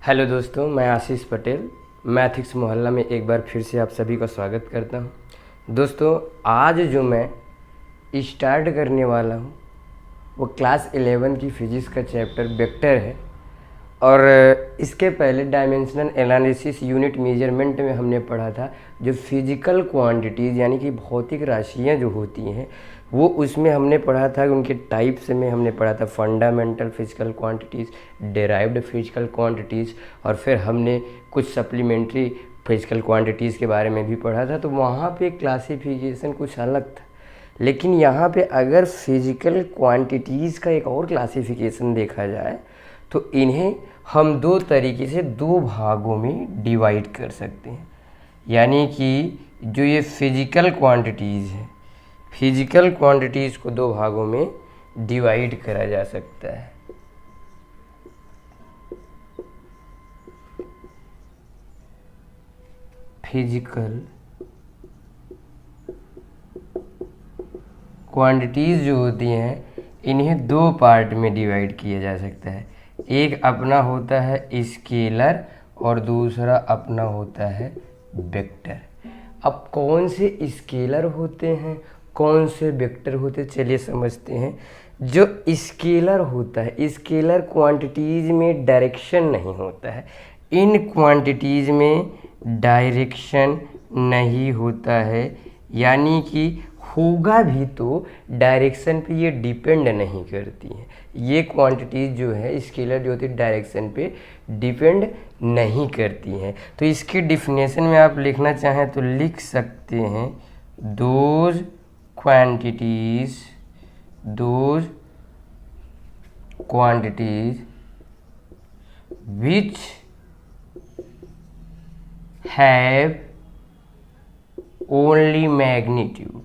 Hello दोस्तों, मैं आशीष पटेल मैथिक्स मोहल्ला में एक बार फिर से आप सभी का स्वागत करता हूं। दोस्तों, आज जो मैं स्टार्ट करने वाला हूं वो क्लास 11 की फिजिक्स का चैप्टर वेक्टर है। और इसके पहले डायमेंशनल एनालिसिस यूनिट मेजरमेंट में हमने पढ़ा था जो फिजिकल क्वांटिटीज़ यानी कि भौतिक राशियाँ जो होती हैं वो उसमें हमने पढ़ा था। उनके टाइप्स में हमने पढ़ा था fundamental physical quantities, derived physical quantities, और फिर हमने कुछ सप्लीमेंट्री फिजिकल क्वांटिटीज़ के बारे में भी पढ़ा था। तो वहाँ पे क्लासिफिकेशन कुछ अलग था, लेकिन यहाँ पे अगर फिजिकल क्वांटिटीज़ का एक और क्लासिफिकेशन देखा जाए तो इन्हें हम दो तरीके से दो भागों में डिवाइड कर सकते हैं। यानी कि जो ये फिजिकल क्वांटिटीज़ हैं, फिजिकल क्वांटिटीज़ को दो भागों में डिवाइड करा जा सकता है। फिजिकल क्वांटिटीज़ जो होती हैं इन्हें दो पार्ट में डिवाइड किया जा सकता है। एक अपना होता है स्केलर और दूसरा अपना होता है वेक्टर। अब कौन से स्केलर होते हैं, कौन से वेक्टर होते हैं, चलिए समझते हैं। जो स्केलर होता है, स्केलर क्वांटिटीज़ में डायरेक्शन नहीं होता है। इन क्वांटिटीज़ में डायरेक्शन नहीं होता है, यानी कि होगा भी तो डायरेक्शन पे ये डिपेंड नहीं करती हैं। ये क्वांटिटीज़ जो है स्केलर जो होती है डायरेक्शन पे डिपेंड नहीं करती हैं। तो इसकी डिफिनेशन में आप लिखना चाहें तो लिख सकते हैं those quantities which have only magnitude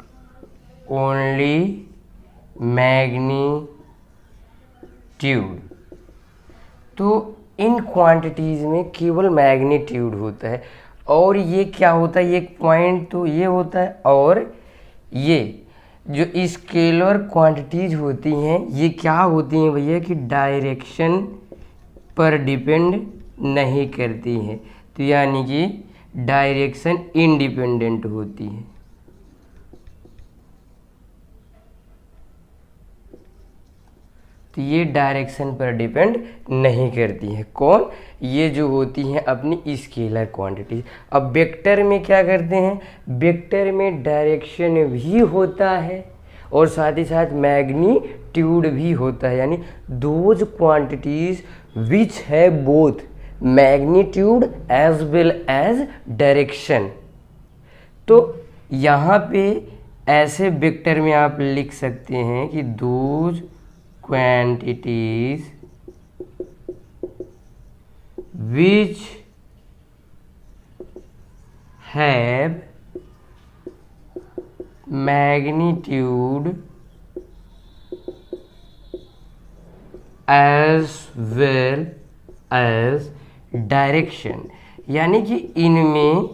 तो इन क्वांटिटीज़ में केवल मैग्नीट्यूड होता है। और ये क्या होता है, एक पॉइंट तो ये होता है, और ये जो स्केलर क्वांटिटीज़ होती हैं ये क्या होती हैं भैया कि डायरेक्शन पर डिपेंड नहीं करती हैं। तो यानी कि डायरेक्शन इंडिपेंडेंट होती है। तो ये डायरेक्शन पर डिपेंड नहीं करती है। कौन? ये जो होती हैं अपनी स्केलर क्वांटिटी। अब वेक्टर में क्या करते हैं, वेक्टर में डायरेक्शन भी होता है और साथ ही साथ मैग्नीट्यूड भी होता है। यानी दोज क्वांटिटीज विच है both magnitude as well as direction. तो यहाँ पे ऐसे वेक्टर में आप लिख सकते हैं कि those quantities which have magnitude as well as direction. यानी कि इनमें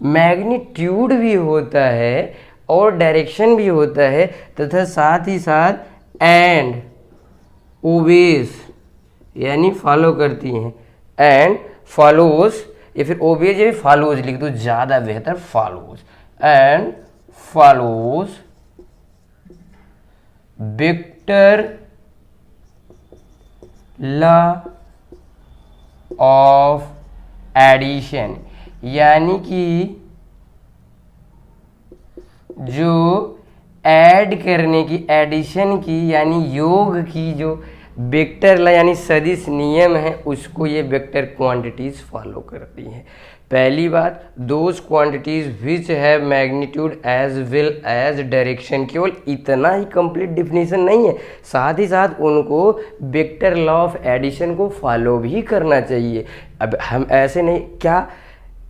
मैग्नीट्यूड भी होता है और डायरेक्शन भी होता है, तथा साथ ही साथ एंड ओबेज यानी फॉलो करती हैं, एंड फॉलोज या फिर ओबेज या फॉलोज लिख दो ज़्यादा बेहतर, follows and follows vector law of addition. यानी कि जो ऐड करने की, एडिशन की यानी योग की जो वेक्टर लॉ यानी सदिश नियम है उसको ये वेक्टर क्वांटिटीज फॉलो करती हैं। पहली बात, those quantities which have magnitude as well as direction, केवल इतना ही कंप्लीट डिफिनीशन नहीं है, साथ ही साथ उनको वेक्टर लॉ ऑफ एडिशन को फॉलो भी करना चाहिए। अब हम ऐसे नहीं, क्या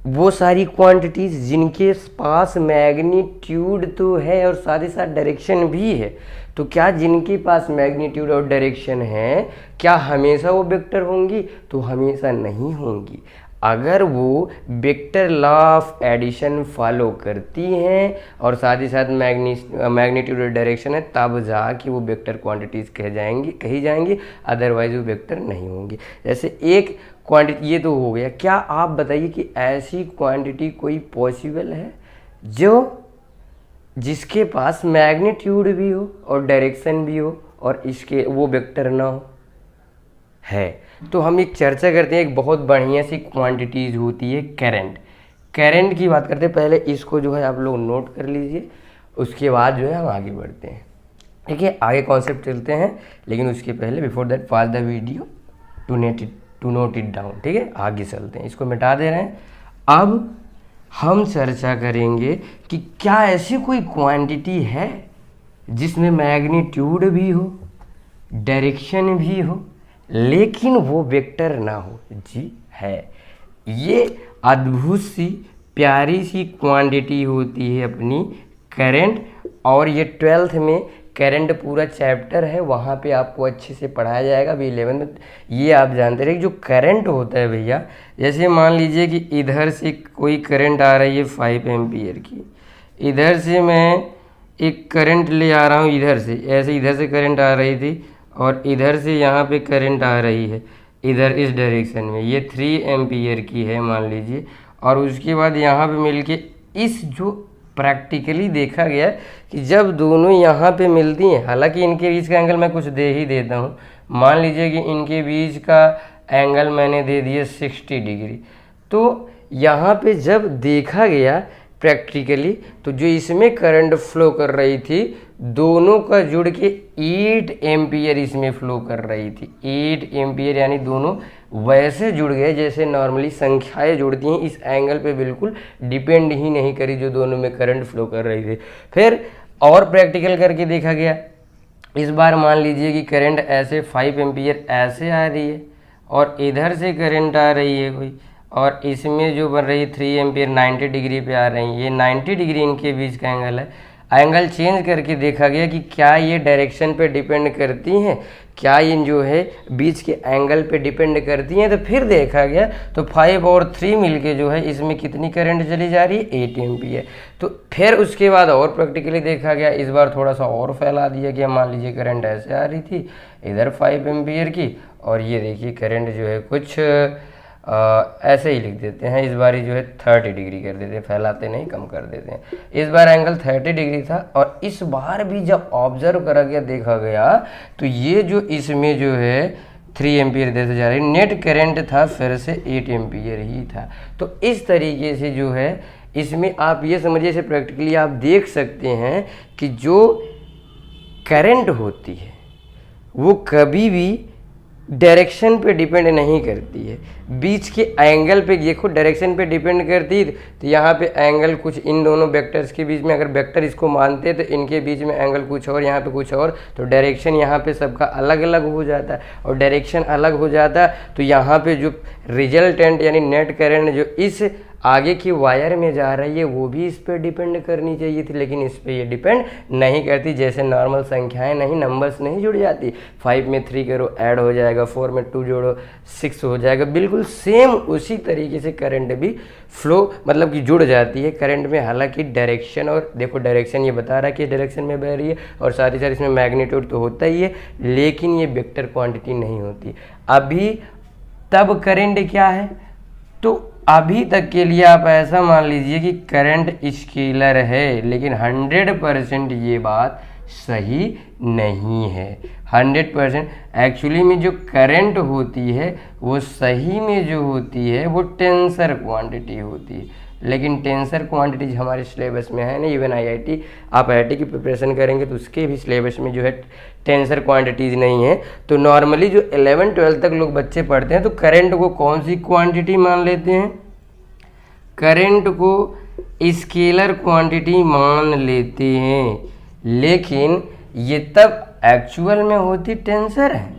वो सारी क्वांटिटीज़ जिनके पास मैग्नीट्यूड तो है और साथ ही साथ डायरेक्शन भी है, तो क्या जिनके पास मैग्नीट्यूड और डायरेक्शन है क्या हमेशा वो वेक्टर होंगी? तो हमेशा नहीं होंगी। अगर वो vector law of addition follow करती हैं और साथ ही साथ मैग्नीट्यूड और डायरेक्शन है, तब जाके वो वेक्टर क्वांटिटीज़ कही जाएंगी, अदरवाइज वो वेक्टर नहीं होंगी। जैसे एक क्वांटिटी, ये तो हो गया। क्या आप बताइए कि ऐसी क्वांटिटी कोई पॉसिबल है जिसके पास मैग्नीट्यूड भी हो और डायरेक्शन भी हो और इसके वो वेक्टर ना हो? है। तो हम एक चर्चा करते हैं, एक बहुत बढ़िया सी क्वांटिटीज होती है करंट की बात करते हैं। पहले इसको जो है आप लोग नोट कर लीजिए, उसके बाद जो है हम आगे बढ़ते हैं। देखिए आगे कॉन्सेप्ट चलते हैं, लेकिन उसके पहले before that pause the video to note it down. ठीक है, आगे चलते हैं, इसको मिटा दे रहे हैं। अब हम चर्चा करेंगे कि क्या ऐसी कोई क्वांटिटी है जिसमें मैग्नीट्यूड भी हो, डायरेक्शन भी हो, लेकिन वो वेक्टर ना हो? जी है। ये अद्भुत सी प्यारी सी क्वांटिटी होती है अपनी करंट, और ये 12th में करंट पूरा चैप्टर है, वहाँ पे आपको अच्छे से पढ़ाया जाएगा। अभी 11th में ये आप जानते रहे, जो करंट होता है भैया, जैसे मान लीजिए कि इधर से कोई करंट आ रही है 5 एम्पियर की, इधर से मैं एक करंट ले आ रहा हूँ, इधर से ऐसे इधर से करंट आ रही थी और इधर से यहाँ पे करंट आ रही है इधर इस डायरेक्शन में, ये 3 एम्पियर की है मान लीजिए। और उसके बाद यहाँ पे मिलके इस जो प्रैक्टिकली देखा गया कि जब दोनों यहाँ पे मिलती हैं, हालांकि इनके बीच का एंगल मैं कुछ दे ही देता हूँ, मान लीजिए कि इनके बीच का एंगल मैंने दे दिया 60 डिग्री। तो यहाँ पे जब देखा गया प्रैक्टिकली, तो जो इसमें करंट फ्लो कर रही थी, दोनों का जुड़ के 8 एम्पियर इसमें फ्लो कर रही थी। 8 एम्पियर, यानी दोनों वैसे जुड़ गए जैसे नॉर्मली संख्याएं जुड़ती हैं, इस एंगल पे बिल्कुल डिपेंड ही नहीं करी जो दोनों में करंट फ्लो कर रही थी। फिर और प्रैक्टिकल करके देखा गया, इस बार मान लीजिए कि करंट ऐसे 5 एम्पियर ऐसे आ रही है और इधर से करंट आ रही है कोई, और इसमें जो बन रही है 3 एम्पियर 90 डिग्री पे आ रही है, ये 90 डिग्री इनके बीच का एंगल है। एंगल चेंज करके देखा गया कि क्या ये डायरेक्शन पे डिपेंड करती हैं, क्या इन जो है बीच के एंगल पे डिपेंड करती हैं। तो फिर देखा गया तो 5 और 3 मिलके जो है इसमें कितनी करंट चली जा रही है, 8 एम्पियर। तो फिर उसके बाद और प्रैक्टिकली देखा गया, इस बार थोड़ा सा और फैला दिया गया, मान लीजिए करंट ऐसे आ रही थी इधर 5 एम्पियर की, और ये देखिए करंट जो है कुछ ऐसे ही लिख देते हैं, इस बार जो है 30 डिग्री कर देते हैं, फैलाते नहीं, कम कर देते हैं। इस बार एंगल 30 डिग्री था, और इस बार भी जब ऑब्जर्व करा गया देखा गया तो ये जो इसमें जो है 3 एम्पियर देते जा रही, नेट करंट था फिर से 8 एम्पियर ही था। तो इस तरीके से जो है इसमें आप ये समझिए, इसे प्रैक्टिकली आप देख सकते हैं कि जो करंट होती है वो कभी भी डायरेक्शन पे डिपेंड नहीं करती है, बीच के एंगल पे। देखो डायरेक्शन पे डिपेंड करती तो यहाँ पे एंगल कुछ इन दोनों वेक्टर्स के बीच में, अगर वेक्टर इसको मानते तो इनके बीच में एंगल कुछ और, यहाँ पे कुछ और, तो डायरेक्शन यहाँ पे सबका अलग अलग हो जाता है। और डायरेक्शन अलग हो जाता तो यहाँ पे जो रिजल्टेंट यानी नेट करंट जो इस आगे की वायर में जा रही है वो भी इस पर डिपेंड करनी चाहिए थी, लेकिन इस पर ये डिपेंड नहीं करती। जैसे नॉर्मल संख्याएं नहीं, नंबर्स नहीं जुड़ जाती, 5 में 3 करो ऐड हो जाएगा, 4 में 2 जोड़ो 6 हो जाएगा, बिल्कुल सेम उसी तरीके से करंट भी फ्लो मतलब कि जुड़ जाती है करंट में। हालांकि डायरेक्शन, और देखो डायरेक्शन ये बता रहा है कि डायरेक्शन में बह रही है, और साथ ही साथ इसमें मैग्नीट्यूड तो होता ही है, लेकिन ये वेक्टर क्वांटिटी नहीं होती। अभी तब करंट क्या है, तो अभी तक के लिए आप ऐसा मान लीजिए कि करंट स्केलर है, लेकिन 100% ये बात सही नहीं है। 100% एक्चुअली में जो करंट होती है वो सही में जो होती है वो टेंसर क्वांटिटी होती है, लेकिन टेंसर क्वांटिटीज हमारे सिलेबस में है नहीं। इवन आईआईटी, आप आईआईटी की प्रिपरेशन करेंगे तो उसके भी सिलेबस में जो है टेंसर क्वांटिटीज नहीं है। तो नॉर्मली जो 11-12 तक लोग बच्चे पढ़ते हैं तो करंट को कौन सी क्वांटिटी मान लेते हैं, करंट को स्केलर क्वांटिटी मान लेते हैं, लेकिन ये तब एक्चुअल में होती टेंसर है।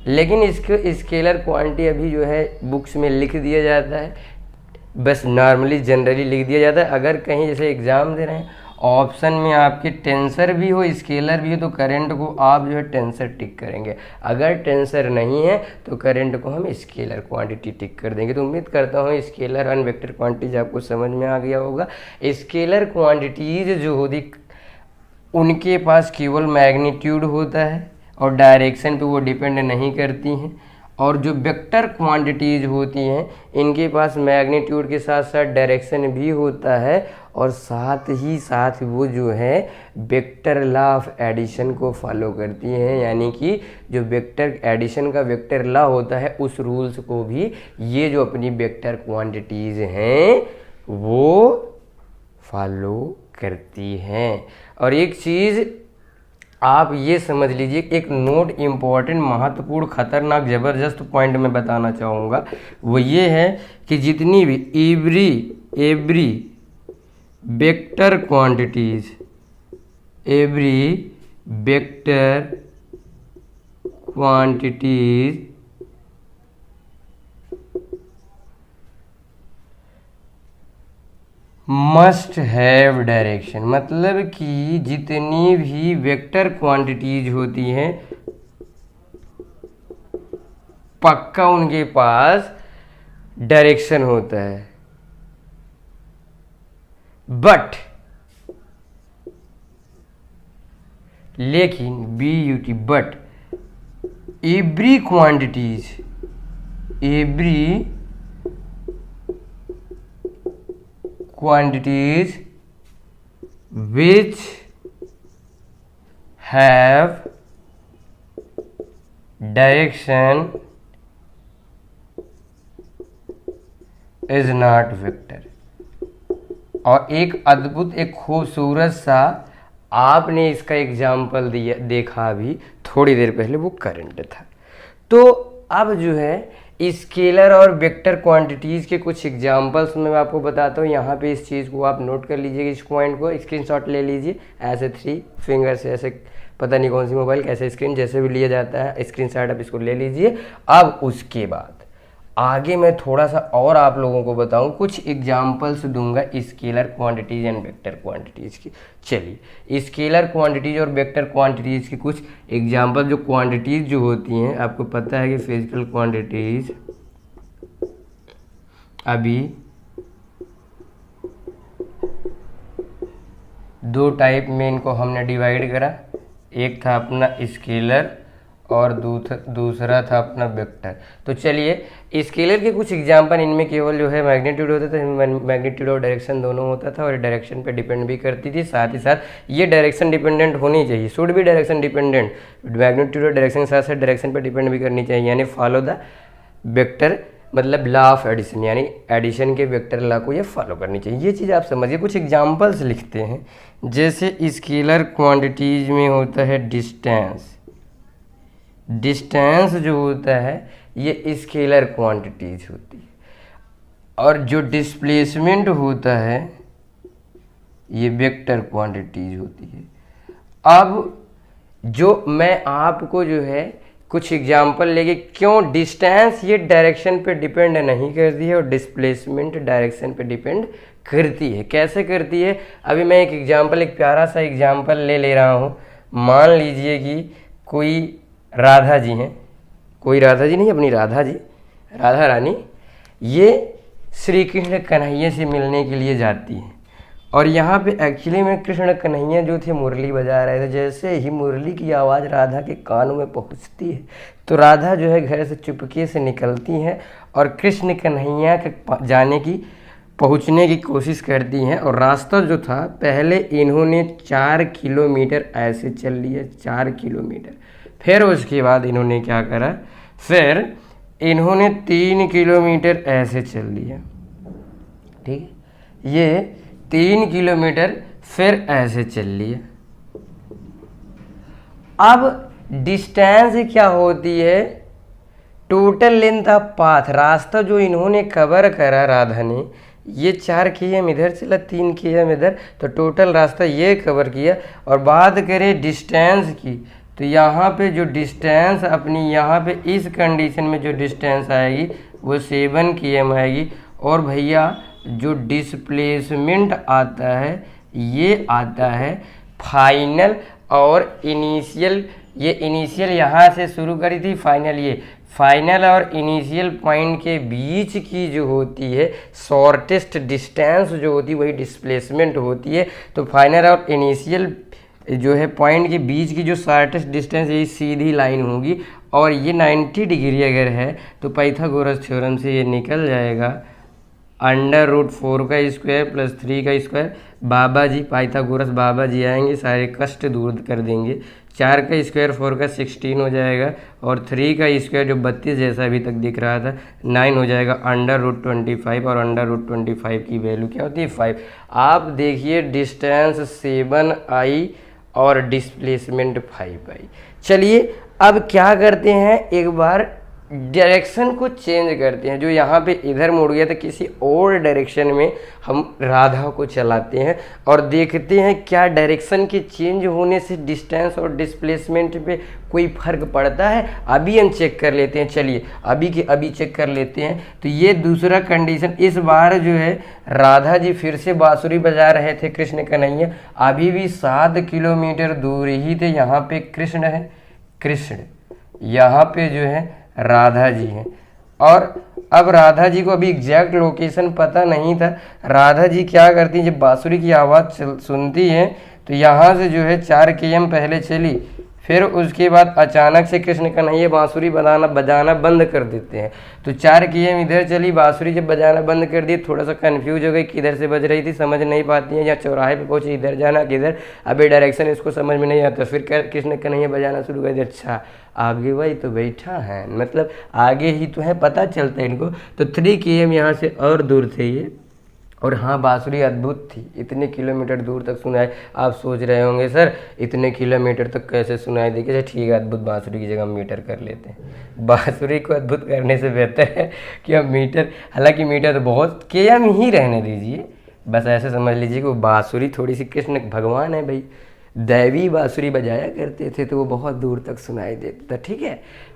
लेकिन इसको स्केलर क्वांटिटी अभी जो है बुक्स में लिख दिया जाता है, बस नॉर्मली जनरली लिख दिया जाता है। अगर कहीं जैसे एग्ज़ाम दे रहे हैं ऑप्शन में आपके टेंसर भी हो, स्केलर भी हो, तो करंट को आप जो है टेंसर टिक करेंगे। अगर टेंसर नहीं है तो करंट को हम स्केलर क्वांटिटी टिक कर देंगे। तो उम्मीद करता हूँ स्केलर और वेक्टर क्वांटिटीज आपको समझ में आ गया होगा। स्केलर क्वांटिटीज जो होती उनके पास केवल मैग्नीट्यूड होता है और डायरेक्शन पे वो डिपेंड नहीं करती हैं, और जो वेक्टर क्वांटिटीज होती हैं इनके पास मैग्नीट्यूड के साथ साथ डायरेक्शन भी होता है, और साथ ही साथ वो जो है वेक्टर लॉ ऑफ एडिशन को फॉलो करती हैं। यानी कि जो वेक्टर एडिशन का वेक्टर लॉ होता है उस रूल्स को भी ये जो अपनी वेक्टर क्वांटिटीज हैं वो फॉलो करती हैं। और एक चीज़ आप ये समझ लीजिए, एक नोट इम्पॉर्टेंट, महत्वपूर्ण, खतरनाक, ज़बरदस्त पॉइंट मैं बताना चाहूँगा, वो ये है कि जितनी भी every vector quantities must have direction, मतलब कि जितनी भी वेक्टर क्वांटिटीज होती हैं पक्का उनके पास डायरेक्शन होता है। बट लेकिन but every quantities which have direction is not vector। और एक अद्भुत, एक खूबसूरत सा आपने इसका एग्जाम्पल देखा अभी थोड़ी देर पहले, वो करंट था। तो अब जो है स्केलर और वेक्टर क्वांटिटीज़ के कुछ एग्जांपल्स मैं आपको बताता हूँ। यहाँ पे इस चीज़ को आप नोट कर लीजिएगा, इस पॉइंट को स्क्रीनशॉट ले लीजिए ऐसे 3 फिंगर से, ऐसे पता नहीं कौन सी मोबाइल कैसे स्क्रीन जैसे भी लिया जाता है, स्क्रीनशॉट आप इसको ले लीजिए। अब उसके बाद आगे मैं थोड़ा सा और आप लोगों को बताऊं, कुछ एग्जांपल्स दूंगा scalar quantities and vector quantities की। चलिए स्केलर क्वांटिटीज और वेक्टर क्वांटिटीज की कुछ एग्जांपल। जो क्वांटिटीज जो होती हैं आपको पता है कि फिजिकल क्वांटिटीज अभी 2 टाइप में इनको हमने डिवाइड करा। एक था अपना स्केलर और दूसरा था अपना वेक्टर। तो चलिए स्केलर के कुछ एग्जांपल, इनमें केवल जो है मैग्नीट्यूड होता था, मैग्नीट्यूड और डायरेक्शन दोनों होता था, और डायरेक्शन पे डिपेंड भी करती थी। साथ ही साथ ये डायरेक्शन डिपेंडेंट होनी चाहिए, शुड भी डायरेक्शन डिपेंडेंट, मैग्नीट्यूड और डायरेक्शन के साथ साथ डायरेक्शन पे डिपेंड भी करनी चाहिए। यानी फॉलो द वेक्टर, मतलब लॉ ऑफ एडिशन, यानी एडिशन के वेक्टर लॉ को ये फॉलो करनी चाहिए। ये चीज़ आप समझिए। कुछ एग्जांपल्स लिखते हैं, जैसे स्केलर क्वांटिटीज में होता है डिस्टेंस जो होता है ये स्केलर क्वांटिटीज होती है, और जो डिस्प्लेसमेंट होता है ये वेक्टर क्वांटिटीज होती है। अब जो मैं आपको जो है कुछ एग्जांपल लेके, क्यों डिस्टेंस ये डायरेक्शन पे डिपेंड नहीं करती है और डिस्प्लेसमेंट डायरेक्शन पे डिपेंड करती है। कैसे करती है, अभी मैं एक एग्जांपल, एक प्यारा सा एग्जांपल ले रहा हूँ। मान लीजिए कि कोई राधा जी हैं, कोई राधा जी नहीं, अपनी राधा जी, राधा रानी, ये श्री कृष्ण कन्हैया से मिलने के लिए जाती हैं। और यहाँ पे एक्चुअली में कृष्ण कन्हैया जो थे मुरली बजा रहे थे। जैसे ही मुरली की आवाज़ राधा के कानों में पहुँचती है तो राधा जो है घर से चुपके से निकलती हैं और कृष्ण कन्हैया के पहुँचने की कोशिश करती हैं। और रास्ता जो था, पहले इन्होंने 4 किलोमीटर ऐसे चल लिया, 4 किलोमीटर। फिर उसके बाद इन्होंने क्या करा, फिर इन्होंने 3 किलोमीटर ऐसे चल लिया, ठीक है, ये 3 किलोमीटर फिर ऐसे चल लिया। अब डिस्टेंस क्या होती है, टोटल लेंथ ऑफ पाथ, रास्ता जो इन्होंने कवर करा राधा ने, ये 4 km इधर चला, 3 km इधर, तो टोटल रास्ता ये कवर किया। और बात करें डिस्टेंस की, तो यहाँ पे जो डिस्टेंस अपनी, यहाँ पे इस कंडीशन में जो डिस्टेंस आएगी वो 7 km आएगी। और भैया जो डिस्प्लेसमेंट आता है ये आता है फाइनल और इनिशियल। ये इनिशियल यहाँ से शुरू करी थी, फाइनल ये फाइनल और इनिशियल पॉइंट के बीच की जो होती है शॉर्टेस्ट डिस्टेंस जो होती है वही डिस्प्लेसमेंट होती है। तो फाइनल और इनिशियल जो है पॉइंट के बीच की जो शॉर्टेस्ट डिस्टेंस यही सीधी लाइन होगी और ये 90 डिग्री अगर है तो पाइथागोरस थ्योरम से ये निकल जाएगा √4 का स्क्वायर प्लस 3 का स्क्वायर। बाबा जी पाइथागोरस बाबा जी आएंगे, सारे कष्ट दूर कर देंगे। 4 का स्क्वायर 4 का 16 हो जाएगा और 3 का स्क्वायर जो 32 जैसा अभी तक दिख रहा था 9 हो जाएगा √25 और √25 की वैल्यू क्या होती है 5। आप देखिए डिस्टेंस 7i और डिस्प्लेसमेंट 5i। चलिए अब क्या करते हैं, एक बार डायरेक्शन को चेंज करते हैं। जो यहाँ पे इधर मुड़ गया था किसी और डायरेक्शन में हम राधा को चलाते हैं और देखते हैं क्या डायरेक्शन के चेंज होने से डिस्टेंस और डिस्प्लेसमेंट पे कोई फर्क पड़ता है। अभी हम चेक कर लेते हैं, चलिए अभी के अभी चेक कर लेते हैं। तो ये दूसरा कंडीशन, इस बार जो है राधा जी फिर से बांसुरी बजा रहे थे कृष्ण कन्हैया, अभी भी 7 किलोमीटर दूर ही थे। यहाँ पे कृष्ण है, कृष्ण यहाँ पे जो है राधा जी हैं और अब राधा जी को अभी एग्जैक्ट लोकेशन पता नहीं था। राधा जी क्या करती हैं, जब बांसुरी की आवाज़ सुनती हैं तो यहाँ से जो है 4 km पहले चली, फिर उसके बाद अचानक से कृष्ण कन्हैया बांसुरी बजाना बंद कर देते हैं। तो 4 km इधर चली, बांसुरी जब बजाना बंद कर दी थोड़ा सा कंफ्यूज हो गई किधर से बज रही थी, समझ नहीं पाती हैं, या चौराहे पे पहुंची इधर जाना किधर, अभी डायरेक्शन इसको समझ में नहीं आता। फिर कृष्ण कन्हैया बजाना शुरू कर दिया, अच्छा आगे वही तो बैठा है, मतलब आगे ही तो है, पता चलता है इनको। तो 3 km यहाँ से और दूर थे ये, और हाँ बांसुरी अद्भुत थी, इतने किलोमीटर दूर तक सुनाई। आप सोच रहे होंगे सर इतने किलोमीटर तक कैसे सुनाई देगी, अच्छा ठीक है अद्भुत बांसुरी की जगह मीटर कर लेते हैं। बांसुरी को अद्भुत करने से बेहतर है कि हम मीटर, हालांकि मीटर तो बहुत km ही रहने दीजिए, बस ऐसे समझ लीजिए कि वो बांसुरी थोड़ी सी कृष्ण भगवान है भाई, दैवी बांसुरी बजाया करते थे तो वो बहुत दूर तक सुनाई देता था। ठीक है,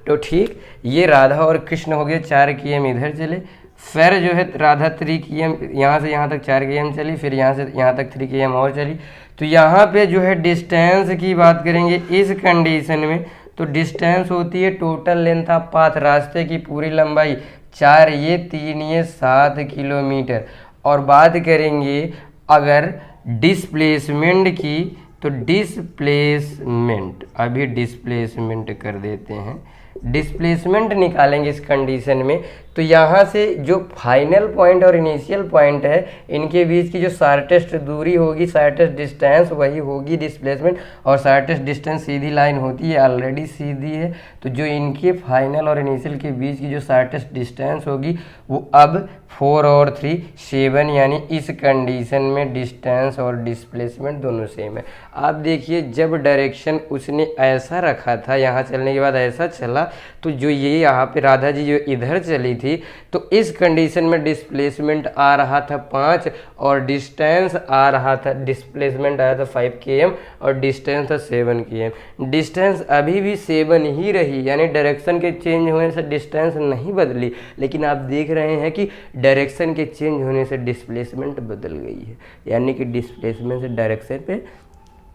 तो ठीक ये राधा और कृष्ण हो गए, 4 km इधर चले, फिर जो है राधा 3 km यहाँ से यहाँ तक 4 km चली, फिर यहाँ से यहाँ तक 3 km और चली। तो यहाँ पे जो है डिस्टेंस की बात करेंगे इस कंडीशन में, तो डिस्टेंस होती है टोटल लेंथ ऑफ पाथ, रास्ते की पूरी लंबाई 4 ये 3 ये 7 किलोमीटर। और बात करेंगे अगर डिस्प्लेसमेंट की, तो डिस्प्लेसमेंट अभी डिस्प्लेसमेंट कर देते हैं, डिस्प्लेसमेंट निकालेंगे इस कंडीशन में। तो यहाँ से जो फाइनल पॉइंट और इनिशियल पॉइंट है इनके बीच की जो शॉर्टेस्ट दूरी होगी, शॉर्टेस्ट डिस्टेंस, वही होगी डिस्प्लेसमेंट। और शॉर्टेस्ट डिस्टेंस सीधी लाइन होती है, ऑलरेडी सीधी है, तो जो इनके फाइनल और इनिशियल के बीच की जो शॉर्टेस्ट डिस्टेंस होगी वो अब 4 और 3 7, यानी इस कंडीशन में डिस्टेंस और डिस्प्लेसमेंट दोनों सेम है। आप देखिए जब डायरेक्शन उसने ऐसा रखा था, यहाँ चलने के बाद ऐसा चला, तो जो ये यहाँ पे राधा जी जो इधर चली थी तो इस कंडीशन में डिस्प्लेसमेंट आ रहा था 5 और डिस्टेंस आ रहा था, डिस्प्लेसमेंट आया था 5 km और डिस्टेंस था 7 km। डिस्टेंस अभी भी 7 ही रही, यानी डायरेक्शन के चेंज होने से डिस्टेंस नहीं बदली, लेकिन आप देख रहे हैं कि डायरेक्शन के चेंज होने से डिस्प्लेसमेंट बदल गई है, यानी कि डिस्प्लेसमेंट से डायरेक्शन पे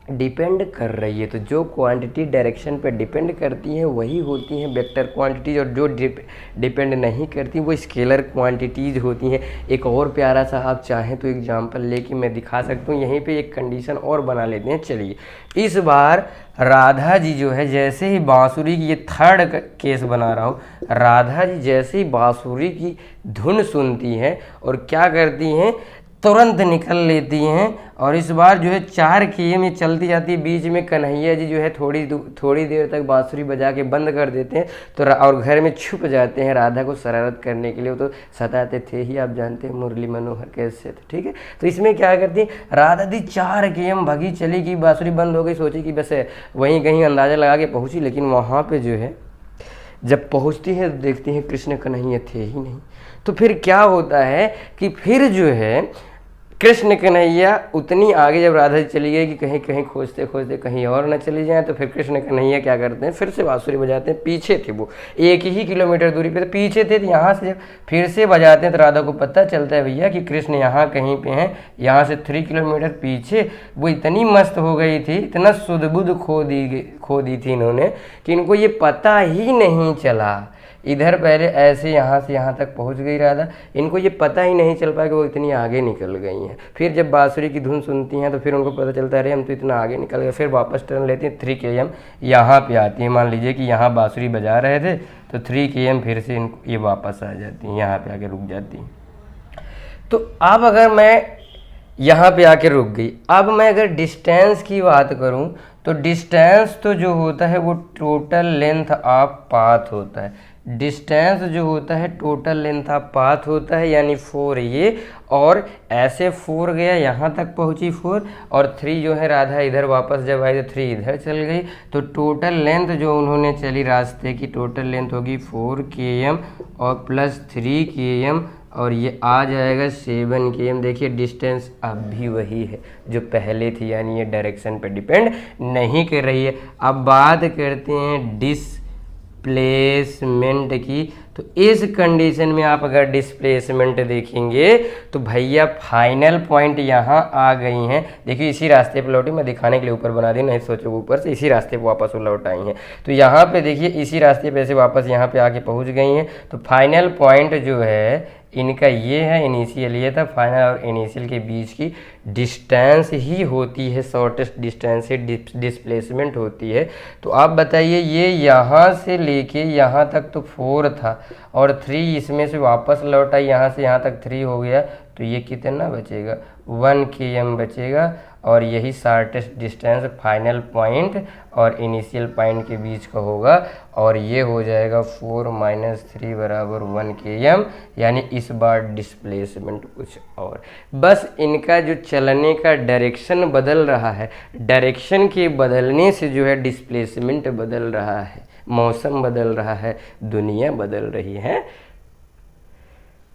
डिपेंड कर रही है। तो जो क्वांटिटी डायरेक्शन पे डिपेंड करती हैं वही होती हैं वेक्टर क्वांटिटीज, और जो डिपेंड नहीं करती वो स्केलर क्वांटिटीज होती हैं। एक और प्यारा सा आप चाहें तो एग्जांपल लेके मैं दिखा सकता हूँ, यहीं पे एक कंडीशन और बना लेते हैं। चलिए इस बार राधा जी जो है जैसे ही बांसुरी की, ये थर्ड केस बना रहा हूँ, राधा जी जैसे ही बांसुरी की धुन सुनती हैं और क्या करती हैं, तुरंत निकल लेती हैं। और इस बार जो है 4 km ये चलती जाती है, बीच में कन्हैया जी जो है थोड़ी देर तक बांसुरी बजा के बंद कर देते हैं, तो और घर में छुप जाते हैं राधा को शरारत करने के लिए। वो तो सताते थे ही, आप जानते हैं मुरली मनोहर कैसे थे। ठीक है, तो इसमें क्या करती है राधा दी 4 km भगी चली कि बांसुरी बंद हो गई, सोची कि बस वहीं कहीं अंदाज़ा लगा के पहुँची, लेकिन वहाँ पर जो है जब पहुँचती है तो देखती हैं कृष्ण कन्हैया थे ही नहीं। तो फिर क्या होता है कि फिर जो है कृष्ण कन्हैया उतनी आगे जब राधा जी चली गई कि कहीं कहीं खोजते खोजते कहीं और न चली जाए, तो फिर कृष्ण कन्हैया क्या करते हैं, फिर से बांसुरी बजाते हैं। पीछे थे वो, 1 ही किलोमीटर दूरी पे, तो पीछे थे, तो यहाँ से जब फिर से बजाते हैं तो राधा को पता चलता है भैया कि कृष्ण यहाँ कहीं पे हैं, यहाँ से 3 किलोमीटर पीछे। वो इतनी मस्त हो गई थी, इतना सुध बुध खो दी थी इन्होंने कि इनको ये पता ही नहीं चला। इधर पहले ऐसे यहाँ से यहाँ तक पहुँच गई राधा, इनको ये पता ही नहीं चल पाया कि वो इतनी आगे निकल गई हैं। फिर जब बांसुरी की धुन सुनती हैं तो फिर उनको पता चलता है अरे हम तो इतना आगे निकल गए। फिर वापस टर्न लेती हैं, 3 km यहाँ पे आती हैं। मान लीजिए कि यहाँ बांसुरी बजा रहे थे तो 3 km फिर से इनको ये वापस आ जाती हैं, यहाँ पे आके रुक जाती हैं। तो अब अगर मैं यहाँ पे आके रुक गई, अब मैं अगर डिस्टेंस की बात करूँ तो डिस्टेंस तो जो होता है वो टोटल लेंथ ऑफ पाथ होता है। डिस्टेंस जो होता है टोटल लेंथ ऑफ पाथ होता है, यानी 4 ये, और ऐसे 4 गया यहाँ तक पहुँची 4, और 3 जो है राधा इधर वापस जब आई तो 3 इधर चल गई। तो टोटल लेंथ जो उन्होंने चली रास्ते की टोटल लेंथ होगी 4 km और प्लस 3 km, और ये आ जाएगा 7 km। देखिए डिस्टेंस अब भी वही है जो पहले थी, यानी ये डायरेक्शन पे डिपेंड नहीं कर रही है। अब बात करते हैं डिस्प्लेसमेंट की। तो इस कंडीशन में आप अगर डिस्प्लेसमेंट देखेंगे तो भैया फाइनल पॉइंट यहाँ आ गई हैं। देखिए इसी रास्ते पे लौटी, मैं दिखाने के लिए ऊपर बना दी, नहीं सोचो ऊपर से, इसी रास्ते पे वापस वो लौट आई हैं। तो यहाँ पे देखिए इसी रास्ते पे ऐसे वापस यहाँ पे आके पहुँच गई हैं। तो फाइनल पॉइंट जो है इनका ये है, इनिशियल ये था, फाइनल और इनिशियल के बीच की डिस्टेंस ही होती है, शॉर्टेस्ट डिस्टेंस से डिस्प्लेसमेंट होती है। तो आप बताइए ये यहाँ से लेके यहाँ तक तो 4 था और 3 इसमें से वापस लौटा, यहाँ से यहाँ तक 3 हो गया, तो ये कितना बचेगा, 1 km बचेगा। और यही शॉर्टेस्ट डिस्टेंस फाइनल पॉइंट और इनिशियल पॉइंट के बीच का होगा, और ये हो जाएगा 4 - 3 बराबर 1 km, यानी इस बार डिस्प्लेसमेंट कुछ और। बस इनका जो चलने का डायरेक्शन बदल रहा है, डायरेक्शन के बदलने से जो है डिस्प्लेसमेंट बदल रहा है, मौसम बदल रहा है, दुनिया बदल रही है।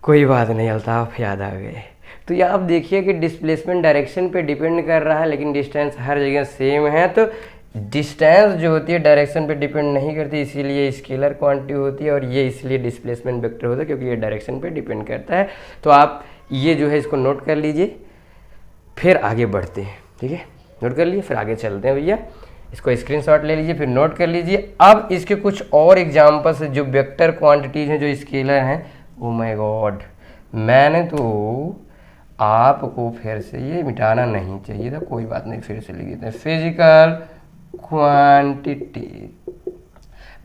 कोई बात नहीं, अल्ताफ याद आ गए। तो ये आप देखिए कि डिस्प्लेसमेंट डायरेक्शन पे डिपेंड कर रहा है, लेकिन डिस्टेंस हर जगह सेम है। तो डिस्टेंस जो होती है डायरेक्शन पे डिपेंड नहीं करती, इसीलिए स्केलर क्वांटिटी होती है, और ये इसलिए डिस्प्लेसमेंट वेक्टर होता है क्योंकि ये डायरेक्शन पे डिपेंड करता है। तो आप ये जो है इसको नोट कर लीजिए, फिर आगे बढ़ते हैं। ठीक है, नोट कर लिए, फिर आगे चलते हैं भैया। इसको स्क्रीनशॉट ले लीजिए, फिर नोट कर लीजिए। अब इसके कुछ और एग्जाम्पल्स जो वेक्टर क्वांटिटीज हैं, जो स्केलर हैं। ओ माय गॉड, मैंने तो आपको फिर से ये मिटाना नहीं चाहिए था, कोई बात नहीं, फिर से लिख देते हैं। फिजिकल क्वांटिटी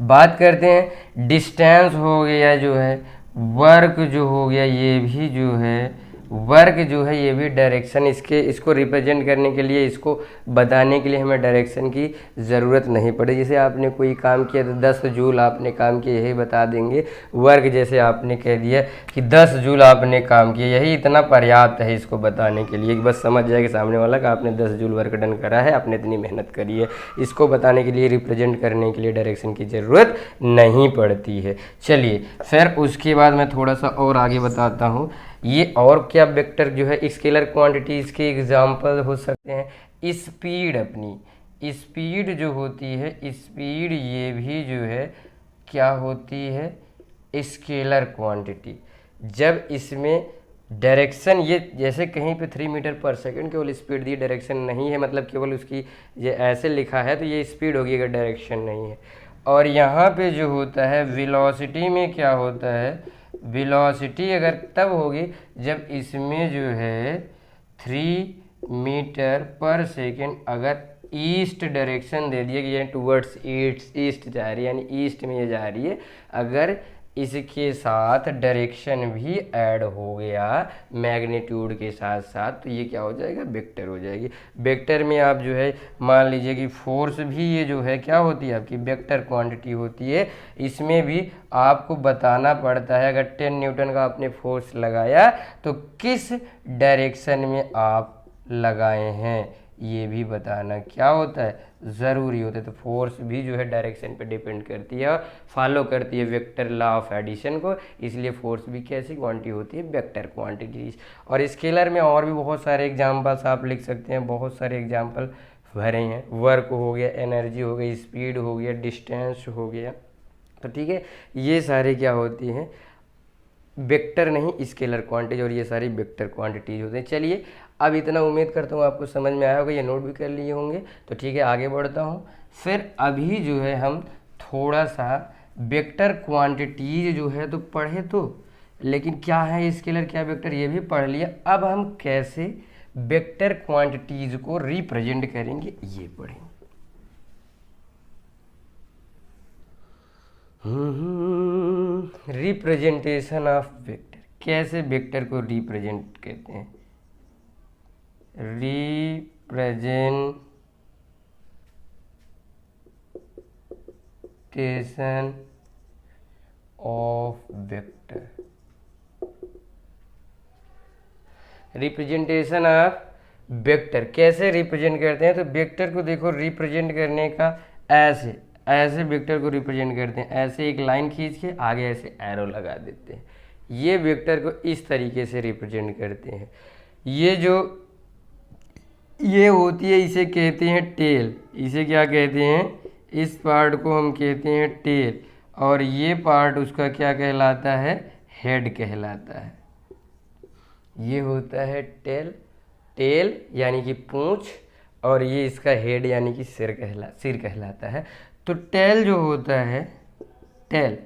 बात करते हैं। डिस्टेंस हो गया जो है, वर्क जो हो गया, ये भी जो है वर्क जो है ये भी डायरेक्शन, इसको रिप्रेजेंट करने के लिए, इसको बताने के लिए हमें डायरेक्शन की ज़रूरत नहीं पड़े। जैसे आपने कोई काम किया तो 10 जूल आपने काम किया, यही बता देंगे। वर्क जैसे आपने कह दिया कि 10 जूल आपने काम किया, यही इतना पर्याप्त है इसको बताने के लिए, बस समझ जाएगा सामने वाला कि आपने 10 जूल वर्क डन करा है, आपने इतनी मेहनत करी है। इसको बताने के लिए, रिप्रेजेंट करने के लिए डायरेक्शन की ज़रूरत नहीं पड़ती है। चलिए फिर उसके बाद मैं थोड़ा सा और आगे बताता हूँ। ये और क्या वेक्टर जो है स्केलर क्वांटिटीज़ के एग्जाम्पल हो सकते हैं। स्पीड, अपनी स्पीड जो होती है, स्पीड ये भी जो है क्या होती है, स्केलर क्वांटिटी। जब इसमें डायरेक्शन, ये जैसे कहीं पे 3 मीटर पर सेकंड केवल स्पीड दी, डायरेक्शन नहीं है, मतलब केवल उसकी ये ऐसे लिखा है तो ये स्पीड होगी अगर डायरेक्शन नहीं है। और यहाँ पे जो होता है वेलोसिटी में क्या होता है, वेलोसिटी अगर तब होगी जब इसमें जो है 3 मीटर पर सेकेंड अगर ईस्ट डायरेक्शन दे दिया कि ये टूवर्ड्स ईस्ट जा रही है, यानी ईस्ट में ये जा रही है, अगर इसके साथ डायरेक्शन भी ऐड हो गया मैग्नीट्यूड के साथ साथ, तो ये क्या हो जाएगा, वेक्टर हो जाएगी। वेक्टर में आप जो है मान लीजिए कि फोर्स भी ये जो है क्या होती है आपकी वेक्टर क्वांटिटी होती है। इसमें भी आपको बताना पड़ता है, अगर 10 न्यूटन का आपने फोर्स लगाया तो किस डायरेक्शन में आप लगाए हैं, ये भी बताना क्या होता है, ज़रूरी होते हैं। तो फोर्स भी जो है डायरेक्शन पे डिपेंड करती है और फॉलो करती है वेक्टर लॉ ऑफ एडिशन को, इसलिए फोर्स भी कैसी क्वांटिटी होती है, वेक्टर क्वांटिटीज। और स्केलर में और भी बहुत सारे एग्जाम्पल्स आप लिख सकते हैं, बहुत सारे एग्जाम्पल भरे हैं। वर्क हो गया, एनर्जी हो गई, स्पीड हो गया, डिस्टेंस हो गया। तो ठीक है, ये सारे क्या होती हैं, वेक्टर नहीं स्केलर क्वांटिटी, और ये सारी वेक्टर क्वांटिटीज होते हैं। चलिए अब इतना उम्मीद करता हूँ आपको समझ में आया होगा, ये नोट भी कर लिए होंगे। तो ठीक है, आगे बढ़ता हूँ। फिर अभी जो है हम थोड़ा सा वेक्टर क्वांटिटीज जो है तो पढ़े तो, लेकिन क्या है स्केलर क्या वेक्टर ये भी पढ़ लिया। अब हम कैसे वेक्टर क्वांटिटीज को रिप्रेजेंट करेंगे ये पढ़ेंगे। रिप्रेजेंटेशन ऑफ वेक्टर, कैसे वेक्टर को रिप्रेजेंट करते हैं, representation of vector, representation of vector कैसे रिप्रेजेंट करते हैं। तो वेक्टर को देखो रिप्रेजेंट करने का ऐसे ऐसे वेक्टर को रिप्रेजेंट करते हैं, ऐसे एक लाइन खींच के आगे ऐसे एरो लगा देते हैं, ये वेक्टर को इस तरीके से रिप्रेजेंट करते हैं। ये होती है, इसे कहते हैं टेल, इसे क्या कहते हैं, इस पार्ट को हम कहते हैं टेल, और ये पार्ट उसका क्या कहलाता है, हेड कहलाता है। ये होता है टेल यानी कि पूंछ, और ये इसका हेड यानी कि सिर कहलाता है। तो टेल जो होता है, टेल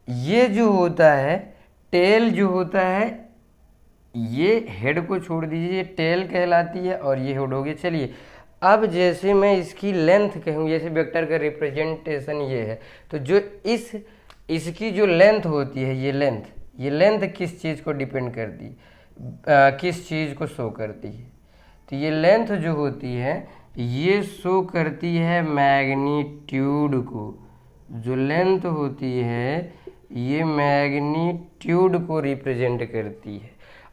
ये जो होता है, टेल जो होता है, ये हेड को छोड़ दीजिए, ये टेल कहलाती है और ये हेड हो गया। चलिए अब जैसे मैं इसकी लेंथ कहूँ, जैसे वेक्टर का रिप्रेजेंटेशन ये है, तो जो इसकी जो लेंथ होती है, ये लेंथ किस चीज़ को डिपेंड करती है, किस चीज़ को शो करती है। तो ये लेंथ जो होती है ये शो करती है मैग्नीट्यूड को, जो लेंथ होती है ये मैग्नीट्यूड को रिप्रेजेंट करती है।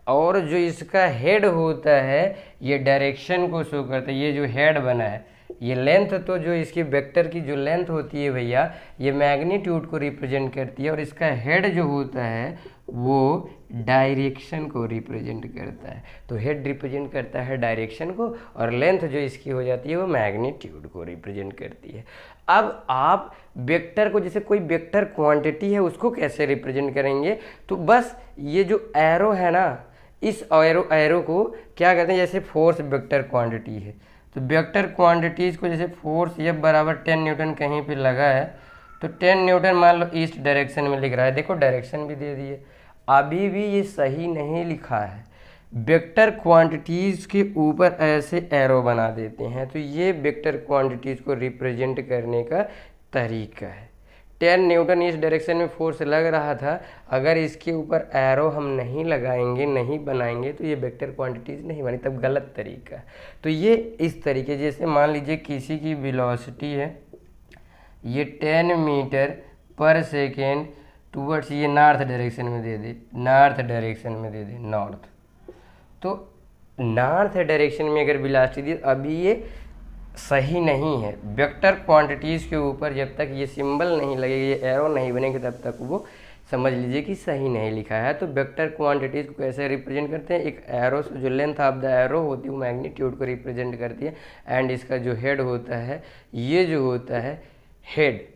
और जो इसका हेड होता है ये डायरेक्शन को शो करता है। ये जो हेड बना है, ये लेंथ, तो जो इसकी वेक्टर की जो लेंथ होती है भैया, ये मैग्नीट्यूड को रिप्रेजेंट करती है, और इसका हेड जो होता है वो डायरेक्शन को रिप्रेजेंट करता है। तो हेड रिप्रेजेंट करता है डायरेक्शन को, और लेंथ जो इसकी हो जाती है वो मैग्नीट्यूड को रिप्रेजेंट करती है। अब आप वेक्टर को, जैसे कोई वेक्टर क्वांटिटी है उसको कैसे रिप्रेजेंट करेंगे, तो बस ये जो एरो है ना, इस एरो को क्या कहते हैं, जैसे फोर्स वेक्टर क्वांटिटी है, तो वेक्टर क्वांटिटीज़ को जैसे फोर्स F बराबर 10 न्यूटन कहीं पे लगा है, तो 10 न्यूटन मान लो ईस्ट डायरेक्शन में लिख रहा है, देखो डायरेक्शन भी दे दिए। अभी भी ये सही नहीं लिखा है, वेक्टर क्वांटिटीज़ के ऊपर ऐसे एरो बना देते हैं, तो ये वेक्टर क्वांटिटीज़ को रिप्रेजेंट करने का तरीका है। 10 न्यूटन इस डायरेक्शन में फोर्स लग रहा था, अगर इसके ऊपर एरो हम नहीं लगाएंगे, नहीं बनाएंगे, तो ये वेक्टर क्वांटिटीज़ नहीं बनी, तब गलत तरीका है। तो ये इस तरीके, जैसे मान लीजिए किसी की वेलोसिटी है, ये 10 मीटर पर सेकेंड टूवर्ड्स, ये नॉर्थ डायरेक्शन में दे दे, नॉर्थ, तो नॉर्थ डायरेक्शन में अगर वेलोसिटी दी, अभी ये सही नहीं है। वेक्टर क्वांटिटीज़ के ऊपर जब तक ये सिंबल नहीं लगेगा, ये एरो नहीं बनेंगे, तब तक वो समझ लीजिए कि सही नहीं लिखा है। तो वेक्टर क्वांटिटीज़ को कैसे रिप्रेजेंट करते हैं, एक एरो से जो लेंथ ऑफ द एरो होती है वो मैग्नीट्यूड को रिप्रेजेंट करती है, एंड इसका जो हेड होता है, ये जो होता है हेड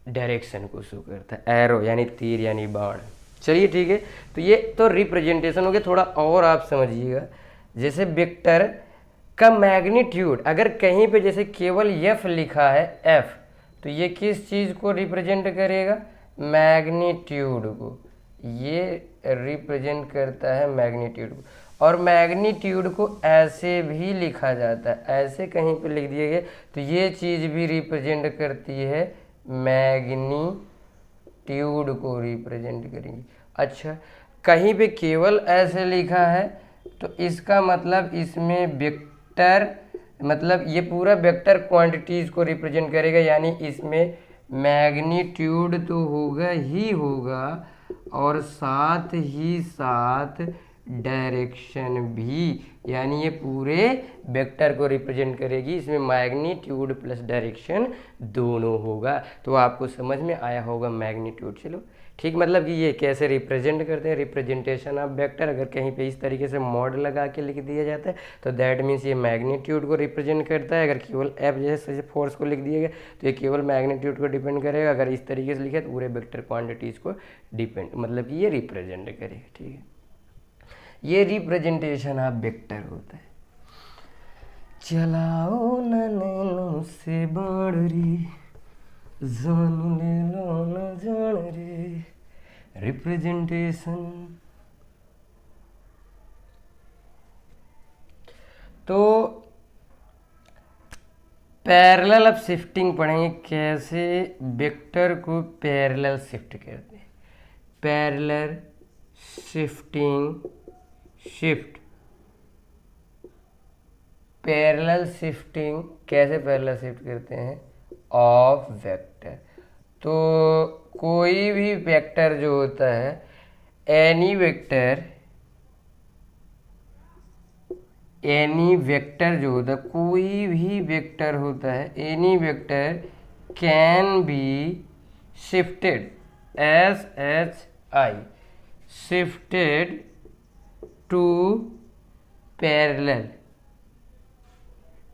डायरेक्शन को शो करता है, एरो यानी तीर यानी बाण। चलिए ठीक है, तो ये तो रिप्रेजेंटेशन हो गया। थोड़ा और आप समझिएगा, जैसे वेक्टर का मैग्नीट्यूड अगर कहीं पे जैसे केवल F लिखा है, F, तो ये किस चीज़ को रिप्रेजेंट करेगा, मैग्नीट्यूड को, ये रिप्रेजेंट करता है मैग्नीट्यूड को। और मैग्नीट्यूड को ऐसे भी लिखा जाता है, ऐसे कहीं पे लिख दिए गए, तो ये चीज़ भी रिप्रेजेंट करती है मैग्नीट्यूड को रिप्रेजेंट करेंगी। अच्छा, कहीं पे केवल ऐसे लिखा है, तो इसका मतलब इसमें वेक्टर, मतलब ये पूरा वेक्टर क्वांटिटीज़ को रिप्रेजेंट करेगा, यानी इसमें मैग्नीट्यूड तो होगा ही होगा, और साथ ही साथ डायरेक्शन भी, यानी ये पूरे वेक्टर को रिप्रेजेंट करेगी। इसमें मैग्नीट्यूड प्लस डायरेक्शन दोनों होगा। तो आपको समझ में आया होगा मैग्नीट्यूड। चलो ठीक, मतलब कि ये कैसे रिप्रेजेंट करते हैं, रिप्रेजेंटेशन ऑफ वेक्टर। अगर कहीं पे इस तरीके से मॉड लगा के लिख दिया जाता है तो दैट मीन्स ये मैग्नीट्यूड को रिप्रेजेंट करता है। अगर केवल एफ जैसे फोर्स को लिख दिया गया तो ये केवल मैग्नीट्यूड को डिपेंड करेगा। अगर इस तरीके से लिखे तो पूरे वेक्टर क्वांटिटीज़ को डिपेंड, मतलब कि ये रिप्रेजेंट करेगा। ठीक है, ये रिप्रेजेंटेशन ऑफ वेक्टर होता है। चलाओ न नैनो से बाण रे, जान ले लो न जान रे, रिप्रेजेंटेशन। तो पैरेलल ऑफ शिफ्टिंग पढ़ेंगे, कैसे वेक्टर को पैरेलल शिफ्ट करते हैं। Parallel shifting, shift parallel shifting, कैसे पैरेलल शिफ्ट करते हैं ऑफ वेक्टर। तो कोई भी वेक्टर जो होता है, एनी वेक्टर जो होता है, कोई भी वेक्टर होता है, any vector can be shifted, SHI, shifted to parallel,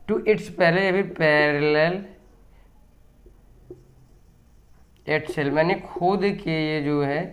to its parallel, या फिर पैरेलल इटसेल्फ, मैंने खुद के ये जो है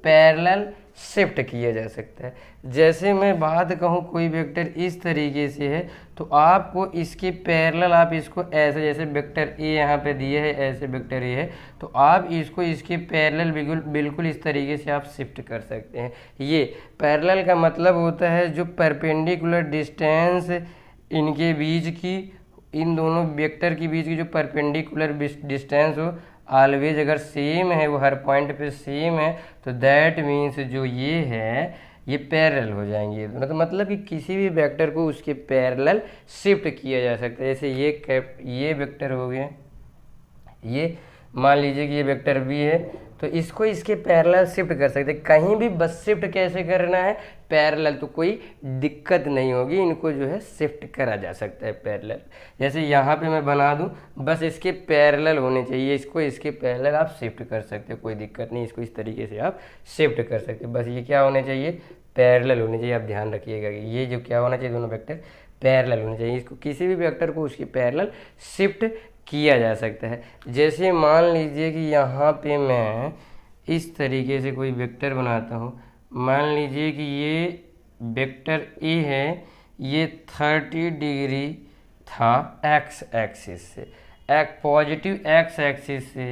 पैरेलल शिफ्ट किया जा सकता है। जैसे मैं बात कहूँ कोई वेक्टर इस तरीके से है तो आपको इसके पैरेलल, आप इसको ऐसे, जैसे वेक्टर ए यहाँ पे दिए है, ऐसे वेक्टर ए है तो आप इसको इसके पैरेलल बिल्कुल इस तरीके से आप शिफ्ट कर सकते हैं। ये पैरेलल का मतलब होता है जो परपेंडिकुलर डिस्टेंस इनके बीच की, इन दोनों वेक्टर के बीच की जो परपेंडिकुलर डिस्टेंस हो ऑलवेज अगर सेम है, वो हर पॉइंट पे सेम है, तो दैट मीन्स जो ये है ये पैरेलल हो जाएंगे ये दोनों। तो मतलब कि किसी भी वेक्टर को उसके पैरेलल शिफ्ट किया जा सकता है। जैसे ये वेक्टर हो गया, ये मान लीजिए कि ये वेक्टर भी है तो इसको इसके पैरेलल शिफ्ट कर सकते हैं। कहीं भी बस शिफ्ट कैसे करना है, पैरेलल, तो कोई दिक्कत नहीं होगी, इनको जो है शिफ्ट करा जा सकता है पैरेलल। जैसे यहाँ पे मैं बना दूँ, बस इसके पैरेलल होने चाहिए, इसको इसके पैरेलल आप शिफ्ट कर सकते हो, कोई दिक्कत नहीं, इसको इस तरीके से आप शिफ्ट कर सकते हो। बस ये क्या होने चाहिए, पैरेलल होने चाहिए। आप ध्यान रखिएगा कि ये जो क्या होना चाहिए, दोनों वेक्टर पैरेलल होने चाहिए। इसको किसी भी वेक्टर को उसके पैरेलल शिफ्ट किया जा सकता है। जैसे मान लीजिए कि यहाँ पे मैं इस तरीके से कोई वेक्टर बनाता हूँ, मान लीजिए कि ये वेक्टर ए है, ये 30 डिग्री था एक्स एक्सिस से, एक पॉजिटिव एक्स एक्सिस से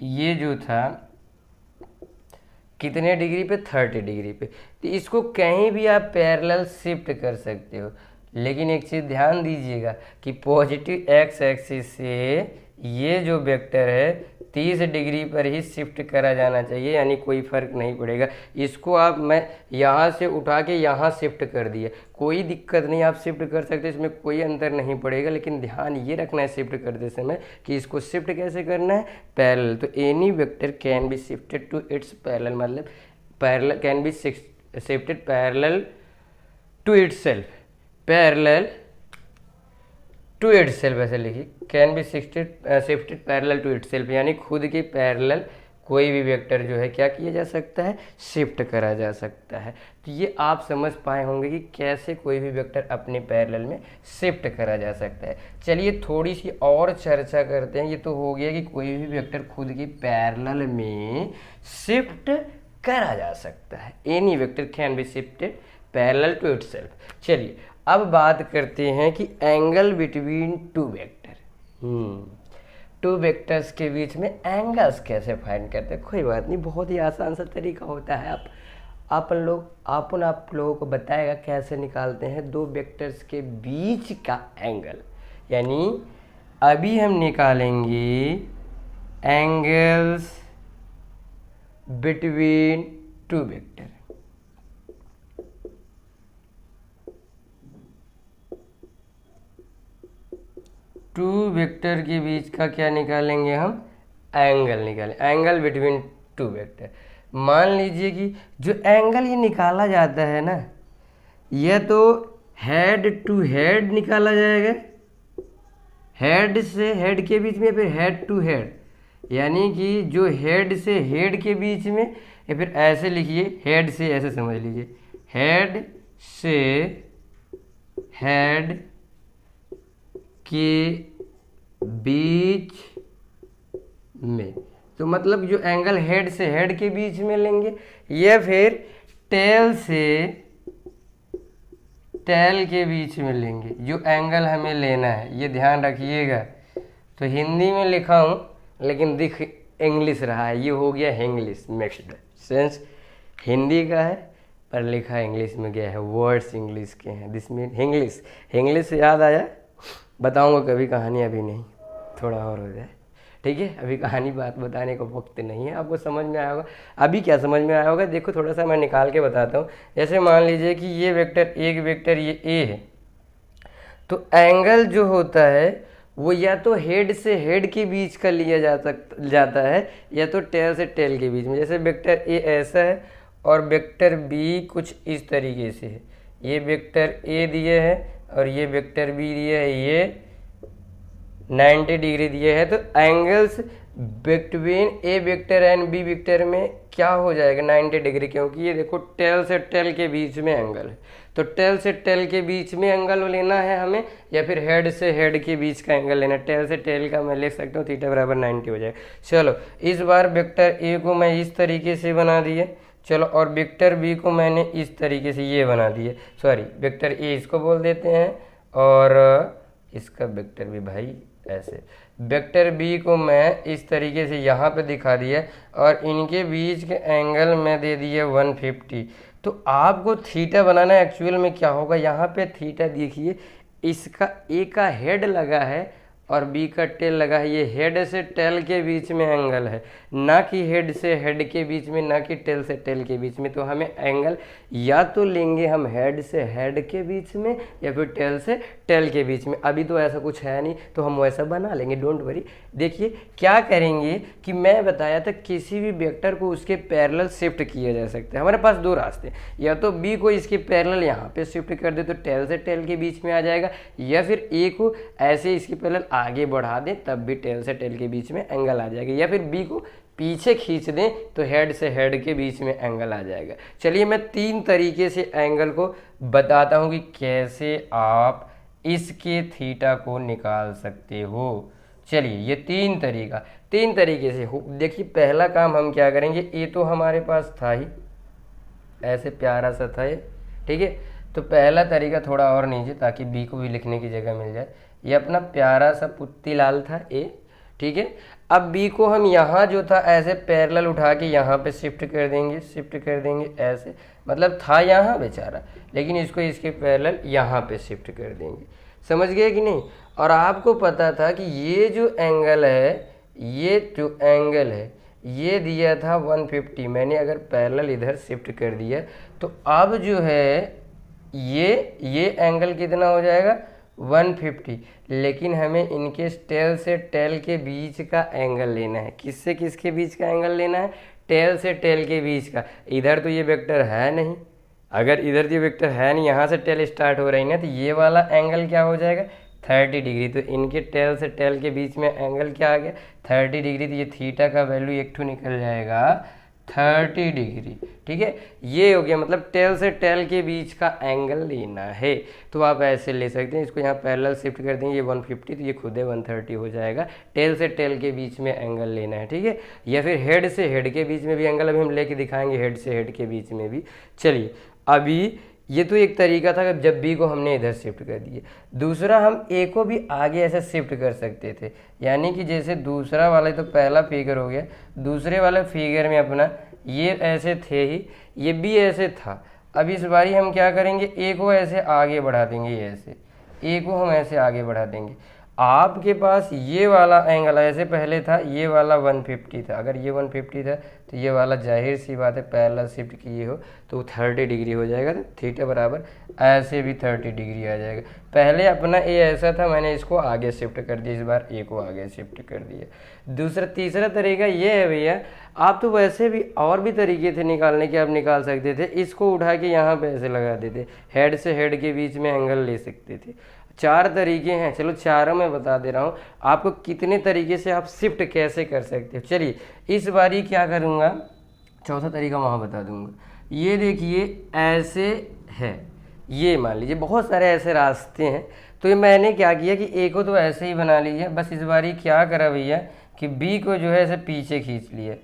ये जो था कितने डिग्री पे, 30 डिग्री पे। तो इसको कहीं भी आप पैरेलल शिफ्ट कर सकते हो, लेकिन एक चीज़ ध्यान दीजिएगा कि पॉजिटिव एक्स एक्सिस से ये जो वेक्टर है 30 डिग्री पर ही शिफ्ट करा जाना चाहिए, यानी कोई फर्क नहीं पड़ेगा। इसको आप, मैं यहाँ से उठा के यहाँ शिफ्ट कर दिया, कोई दिक्कत नहीं, आप शिफ्ट कर सकते, इसमें कोई अंतर नहीं पड़ेगा। लेकिन ध्यान ये रखना है शिफ्ट करते समय कि इसको शिफ्ट कैसे करना है, पैरेलल। तो any vector can be shifted to its parallel, मतलब parallel can be shifted parallel to itself, parallel to itself, ऐसे लिखिए, can be shifted parallel to itself, यानी खुद के पैरेलल कोई भी वेक्टर जो है क्या किया जा सकता है, शिफ्ट करा जा सकता है। तो ये आप समझ पाए होंगे कि कैसे कोई भी वेक्टर अपने पैरेलल में शिफ्ट करा जा सकता है। चलिए थोड़ी सी और चर्चा करते हैं। ये तो हो गया कि कोई भी वेक्टर खुद के पैरेलल में शिफ्ट करा जा सकता है, any vector can be shifted parallel to itself. चलिए अब बात करते हैं कि angle between two vector, two vectors के बीच में एंगल्स कैसे फाइंड करते हैं। कोई बात नहीं, बहुत ही आसान सा तरीका होता है। आप लोगों को बताएगा कैसे निकालते हैं दो वेक्टर्स के बीच का एंगल। यानी अभी हम निकालेंगे angles between two vector. Two vector के बीच का क्या निकालेंगे हम, एंगल निकालें, एंगल बिटवीन टू वेक्टर। मान लीजिए कि जो एंगल ये निकाला जाता है ना, यह तो हेड टू हेड निकाला जाएगा, हेड से हेड के बीच में, फिर हेड टू हेड, यानी कि जो हेड से हेड के बीच में, या फिर ऐसे लिखिए हेड से, ऐसे समझ लीजिए हेड से हेड के बीच में, तो मतलब जो एंगल हेड से हेड के बीच में लेंगे, या फिर टेल से टेल के बीच में लेंगे, जो एंगल हमें लेना है, ये ध्यान रखिएगा। तो हिंदी में लिखा हूँ लेकिन दिख इंग्लिश रहा है, ये हो गया इंग्लिश मिक्स्ड सेंस, हिंदी का है पर लिखा इंग्लिश में गया है, वर्ड्स इंग्लिश के हैं, दिस मीन इंग्लिश। इंग्लिश से याद आया, बताऊंगा कभी कहानी, अभी नहीं, थोड़ा और हो जाए, ठीक है। अभी कहानी बात बताने का वक्त नहीं है, आपको समझ में आया होगा। अभी क्या समझ में आया होगा, देखो थोड़ा सा मैं निकाल के बताता हूँ। जैसे मान लीजिए कि ये वेक्टर, एक वेक्टर ये ए है, तो एंगल जो होता है वो या तो हेड से हेड के बीच का लिया जाता है, या तो टेल से टेल के बीच में। जैसे वेक्टर ए ऐसा है और वेक्टर बी कुछ इस तरीके से है, ये वेक्टर ए दिए है और ये वेक्टर बी दिए है, ये 90 डिग्री दिए है, तो angles between a vector and b vector में क्या हो जाएगा 90 डिग्री, क्योंकि ये देखो टेल से टेल के बीच में एंगल है, तो टेल से टेल के बीच में एंगल लेना है हमें, या फिर हेड से हेड के बीच का एंगल लेना है। टेल से टेल का मैं लिख सकता हूँ थीटा बराबर 90 हो जाएगा। चलो इस बार वेक्टर ए को मैं इस तरीके से बना दिए, चलो, और वेक्टर बी को मैंने इस तरीके से ये बना दिए, सॉरी वेक्टर ए इसको बोल देते हैं, और इसका वेक्टर बी भाई ऐसे, वेक्टर बी को मैं इस तरीके से यहाँ पे दिखा दिया, और इनके बीच के एंगल में दे दिए 150। तो आपको थीटा बनाना है, एक्चुअल में क्या होगा, यहाँ पे थीटा देखिए, इसका ए का हेड लगा है और बी का टेल लगा है, ये हेड से टेल के बीच में एंगल है, ना कि हेड से हेड के बीच में, ना कि टेल से टेल के बीच में। तो हमें एंगल या तो लेंगे हम हेड से हेड के बीच में, या फिर टेल से टेल के बीच में। अभी तो ऐसा कुछ है नहीं, तो हम वैसा बना लेंगे, डोंट वरी। देखिए क्या करेंगे कि मैं बताया था किसी भी वेक्टर को उसके पैरेलल शिफ्ट किया जा सकता है। हमारे पास दो रास्ते, या तो बी को इसके पैरेलल यहाँ पे शिफ्ट कर दे तो टेल से टेल के बीच में आ जाएगा, या फिर ए को ऐसे इसके पैरेलल आगे बढ़ा दें तब भी टेल से टेल के बीच में एंगल आ जाएगा, या फिर बी को पीछे खींच दें तो हेड से हेड के बीच में एंगल आ जाएगा। चलिए मैं 3 तरीके से एंगल को बताता हूं कि कैसे आप इसके थीटा को निकाल सकते हो। चलिए ये 3 तरीके से हो। देखिए पहला काम हम क्या करेंगे, ए तो हमारे पास था ही, ऐसे प्यारा सा था ये, ठीक है। तो पहला तरीका थोड़ा और नीचे, ताकि बी को भी लिखने की जगह मिल जाए। ये अपना प्यारा सा पुत्ती लाल था ए, ठीक है। अब बी को हम यहाँ जो था ऐसे पैरेलल उठा के यहाँ पे शिफ्ट कर देंगे ऐसे, मतलब था यहाँ बेचारा, लेकिन इसको इसके पैरेलल यहाँ पे शिफ्ट कर देंगे। समझ गए कि नहीं। और आपको पता था कि ये जो एंगल है, ये जो एंगल है ये दिया था 150, मैंने अगर पैरेलल इधर शिफ्ट कर दिया तो अब जो है ये एंगल कितना हो जाएगा 150, लेकिन हमें इनके टेल से टेल के बीच का एंगल लेना है। किससे किसके बीच का एंगल लेना है, टेल से टेल के बीच का। इधर तो ये वेक्टर है नहीं, अगर इधर ये वेक्टर है नहीं, यहाँ से टेल स्टार्ट हो रही है ना, तो ये वाला एंगल क्या हो जाएगा 30 डिग्री। तो इनके टेल से टेल के बीच में एंगल क्या आ गया 30 डिग्री, तो ये थीटा का वैल्यू एक ठू निकल जाएगा 30 डिग्री, ठीक है। ये हो गया, मतलब टेल से टेल के बीच का एंगल लेना है, तो आप ऐसे ले सकते हैं। इसको यहाँ पैरेलल शिफ्ट कर देंगे, ये 150 तो ये खुद है 130 हो जाएगा। टेल से टेल के बीच में एंगल लेना है, ठीक है। या फिर हेड से हेड के बीच में भी एंगल अभी हम लेके दिखाएंगे, हेड से हेड के बीच में भी। चलिए अभी ये तो एक तरीका था जब बी को हमने इधर शिफ्ट कर दिए। दूसरा हम ए को भी आगे ऐसे शिफ्ट कर सकते थे, यानी कि जैसे दूसरा वाला तो पहला फिगर हो गया, दूसरे वाले फिगर में अपना ये ऐसे थे ही, ये भी ऐसे था। अब इस बारी हम क्या करेंगे, ए को ऐसे आगे बढ़ा देंगे, ऐसे ए को हम ऐसे आगे बढ़ा देंगे। आपके पास ये वाला एंगल ऐसे पहले था, ये वाला 150 था, अगर ये 150 था तो ये वाला जाहिर सी बात है पैरेलल शिफ्ट किए हो तो 30 डिग्री हो जाएगा, तो थीटा बराबर ऐसे भी 30 डिग्री आ जाएगा। पहले अपना ए ऐसा था, मैंने इसको आगे शिफ्ट कर दिया, इस बार ए को आगे शिफ्ट कर दिया। दूसरा तीसरा तरीका ये है भैया, आप तो वैसे भी और भी तरीके थे निकालने के, आप निकाल सकते थे, इसको उठा के यहाँ पे ऐसे लगा देते, हेड से हेड के बीच में एंगल ले सकते थे। 4 तरीके हैं, चलो चारों में बता दे रहा हूँ आपको कितने तरीके से आप शिफ्ट कैसे कर सकते हो। चलिए इस बारी क्या करूँगा, चौथा तरीका वहाँ बता दूँगा। ये देखिए ऐसे है, ये मान लीजिए बहुत सारे ऐसे रास्ते हैं, तो ये मैंने क्या किया कि ए को तो ऐसे ही बना लिया, बस इस बारी क्या करा भैया कि बी को जो है ऐसे पीछे खींच लिया,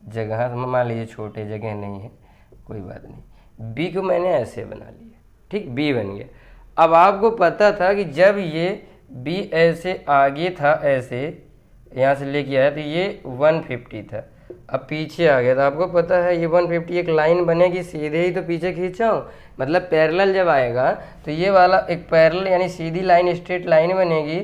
जगह मान लीजिए छोटे जगह नहीं है कोई बात नहीं, बी को मैंने ऐसे बना लिया, ठीक, बी बन गया। अब आपको पता था कि जब ये बी ऐसे आगे था, ऐसे यहाँ से लेके आया तो ये 150 था, अब पीछे आ गया तो आपको पता है ये 150 एक लाइन बनेगी, सीधे ही तो पीछे खींचाऊँ, मतलब पैरेलल जब आएगा तो ये वाला एक पैरेलल यानी सीधी लाइन स्ट्रेट लाइन बनेगी,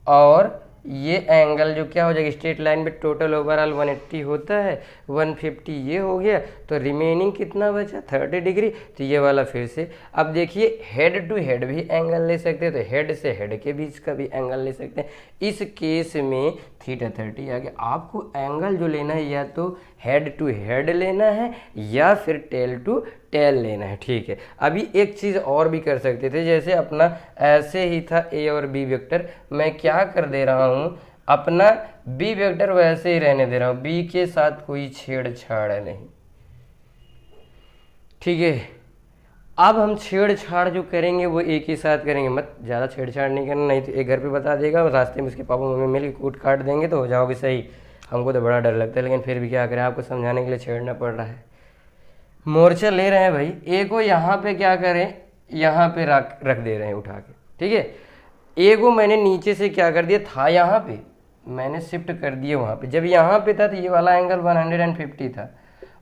और ये एंगल जो क्या हो जाएगा स्ट्रेट लाइन में टोटल ओवरऑल 180 होता है, 150 ये हो गया, तो रिमेनिंग कितना बचा 30 डिग्री, तो ये वाला फिर से। अब देखिए हेड टू हेड भी एंगल ले सकते हैं, तो हेड से हेड के बीच का भी एंगल ले सकते हैं, इस केस में थीटा 30 आ गया। आपको एंगल जो लेना है या तो हेड टू हेड लेना है या फिर टेल टू टेल लेना है, ठीक है। अभी एक चीज़ और भी कर सकते थे, जैसे अपना ऐसे ही था ए और बी वेक्टर, मैं क्या कर दे रहा हूँ अपना बी वेक्टर वैसे ही रहने दे रहा हूँ, बी के साथ कोई छेड़छाड़ नहीं, ठीक है। अब हम छेड़छाड़ जो करेंगे वो एक ही साथ करेंगे, मत ज़्यादा छेड़छाड़ नहीं करना, नहीं तो एक घर पे बता देगा, रास्ते में उसके पापा मम्मी मिल के कूट काट देंगे तो हो जाओगे सही। हमको तो बड़ा डर लगता है, लेकिन फिर भी क्या करें, आपको समझाने के लिए छेड़ना पड़ रहा है। मोर्चा ले रहे हैं भाई, ए को यहाँ पे क्या करें, यहाँ पे रख दे रहे हैं उठा के, ठीक है। ए को मैंने नीचे से क्या कर दिया, था यहाँ पे, मैंने शिफ्ट कर दिया वहाँ पे, जब यहाँ पे था तो ये वाला एंगल 150 था,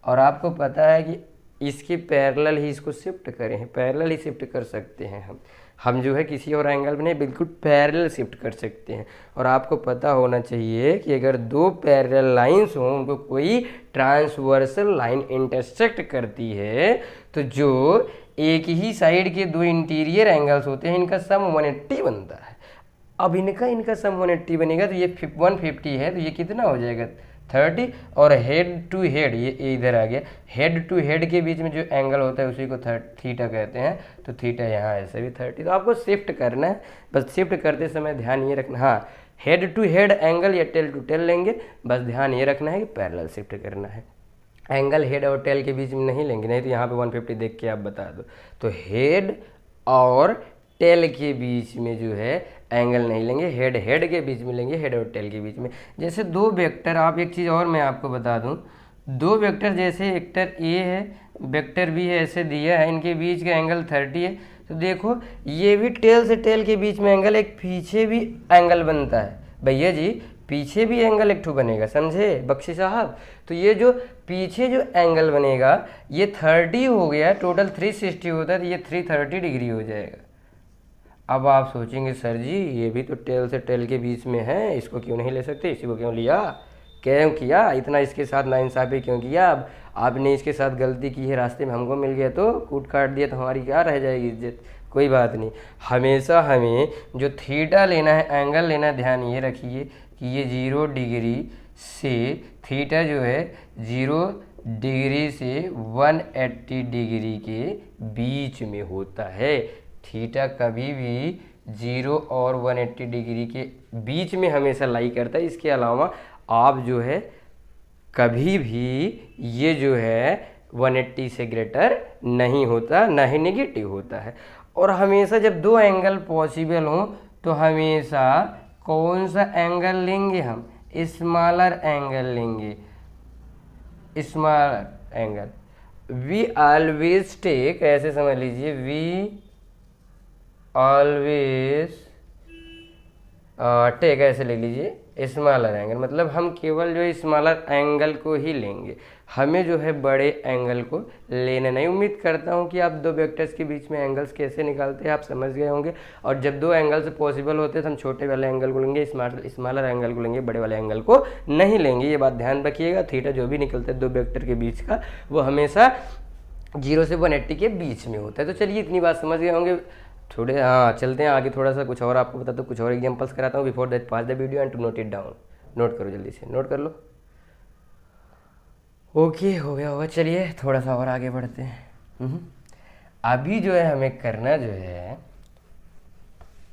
और आपको पता है कि इसके पैरेलल ही इसको शिफ्ट करें हैं, पैरेलल ही शिफ्ट कर सकते हैं हम जो है किसी और एंगल में नहीं, बिल्कुल पैरेलल शिफ्ट कर सकते हैं। और आपको पता होना चाहिए कि अगर दो पैरेलल लाइंस हों, उनको कोई ट्रांसवर्सल लाइन इंटरसेक्ट करती है, तो जो एक ही साइड के दो इंटीरियर एंगल्स होते हैं इनका सम 180 बनता है। अब इनका सम 180 बनेगा, तो ये 150 है, तो ये कितना हो जाएगा 30, और हेड टू हेड ये इधर आ गया, हेड टू हेड के बीच में जो एंगल होता है उसी को थीटा कहते हैं, तो थीटा यहाँ ऐसे भी 30। तो आपको शिफ्ट करना है, बस शिफ्ट करते समय ध्यान ये रखना, हाँ हेड टू हेड एंगल या टेल टू टेल लेंगे, बस ध्यान ये रखना है कि पैरेलल शिफ्ट करना है, एंगल हेड और टेल के बीच में नहीं लेंगे, नहीं तो यहाँ पे 150 देख के आप बता दो। तो हेड और टेल के बीच में जो है एंगल नहीं लेंगे, हेड के बीच में लेंगे, हेड और टेल के बीच में। जैसे दो वेक्टर, आप एक चीज़ और मैं आपको बता दूं, दो वेक्टर जैसे वेक्टर ए है वेक्टर बी है, ऐसे दिया है, इनके बीच का एंगल 30 है, तो देखो ये भी टेल से टेल के बीच में एंगल, एक पीछे भी एंगल बनता है भैया जी, पीछे भी एंगल एक ठो बनेगा, समझे बख्शी साहब। तो ये जो पीछे जो एंगल बनेगा ये 30 हो गया, टोटल 360 होता है, तो ये 330 डिग्री हो जाएगा। अब आप सोचेंगे सर जी ये भी तो टेल से टेल के बीच में है, इसको क्यों नहीं ले सकते, इसी को क्यों लिया, क्यों किया, इतना इसके साथ नाइंसाफ़ी क्यों किया। अब आपने इसके साथ गलती की है, रास्ते में हमको मिल गया तो कूट काट दिया, तो हमारी क्या रह जाएगी इज्जत, कोई बात नहीं। हमेशा हमें जो थीटा लेना है, एंगल लेना है, ध्यान ये रखिए कि ये 0 डिग्री से थीटा जो है 0 डिग्री से 180 डिग्री के बीच में होता है। थीटा कभी भी 0 और 180 डिग्री के बीच में हमेशा लाई करता है। इसके अलावा आप जो है कभी भी ये जो है 180 से ग्रेटर नहीं होता, ना ही नेगेटिव होता है। और हमेशा जब दो एंगल पॉसिबल हों तो हमेशा कौन सा एंगल लेंगे, हम स्मॉलर एंगल लेंगे, smaller angle. We always take, ऐसे समझ लीजिए, वी ऑलवेज टेक, ऐसे ले लीजिए, स्मॉलर एंगल, मतलब हम केवल जो स्मॉलर एंगल को ही लेंगे, हमें जो है बड़े एंगल को लेना नहीं। उम्मीद करता हूँ कि आप दो वेक्टर्स के बीच में एंगल्स कैसे निकालते हैं आप समझ गए होंगे। और जब दो एंगल्स पॉसिबल होते हैं तो हम छोटे वाले एंगल को लेंगे, स्मॉलर एंगल को लेंगे, बड़े वाले एंगल को नहीं लेंगे। ये बात ध्यान रखिएगा। थीटा जो भी निकलता है दो वेक्टर के बीच का वो हमेशा 0 से 180 के बीच में होता है। तो चलिए इतनी बात समझ गए होंगे। थोड़े हाँ चलते हैं आगे, थोड़ा सा कुछ और आपको बताता हूँ, कुछ और एग्जांपल्स कराता हूँ। Before that pause the video and to note it down. Note करो, जल्दी से नोट कर लो। ओके हो गया होगा। चलिए थोड़ा सा और आगे बढ़ते हैं। अभी जो है हमें करना जो है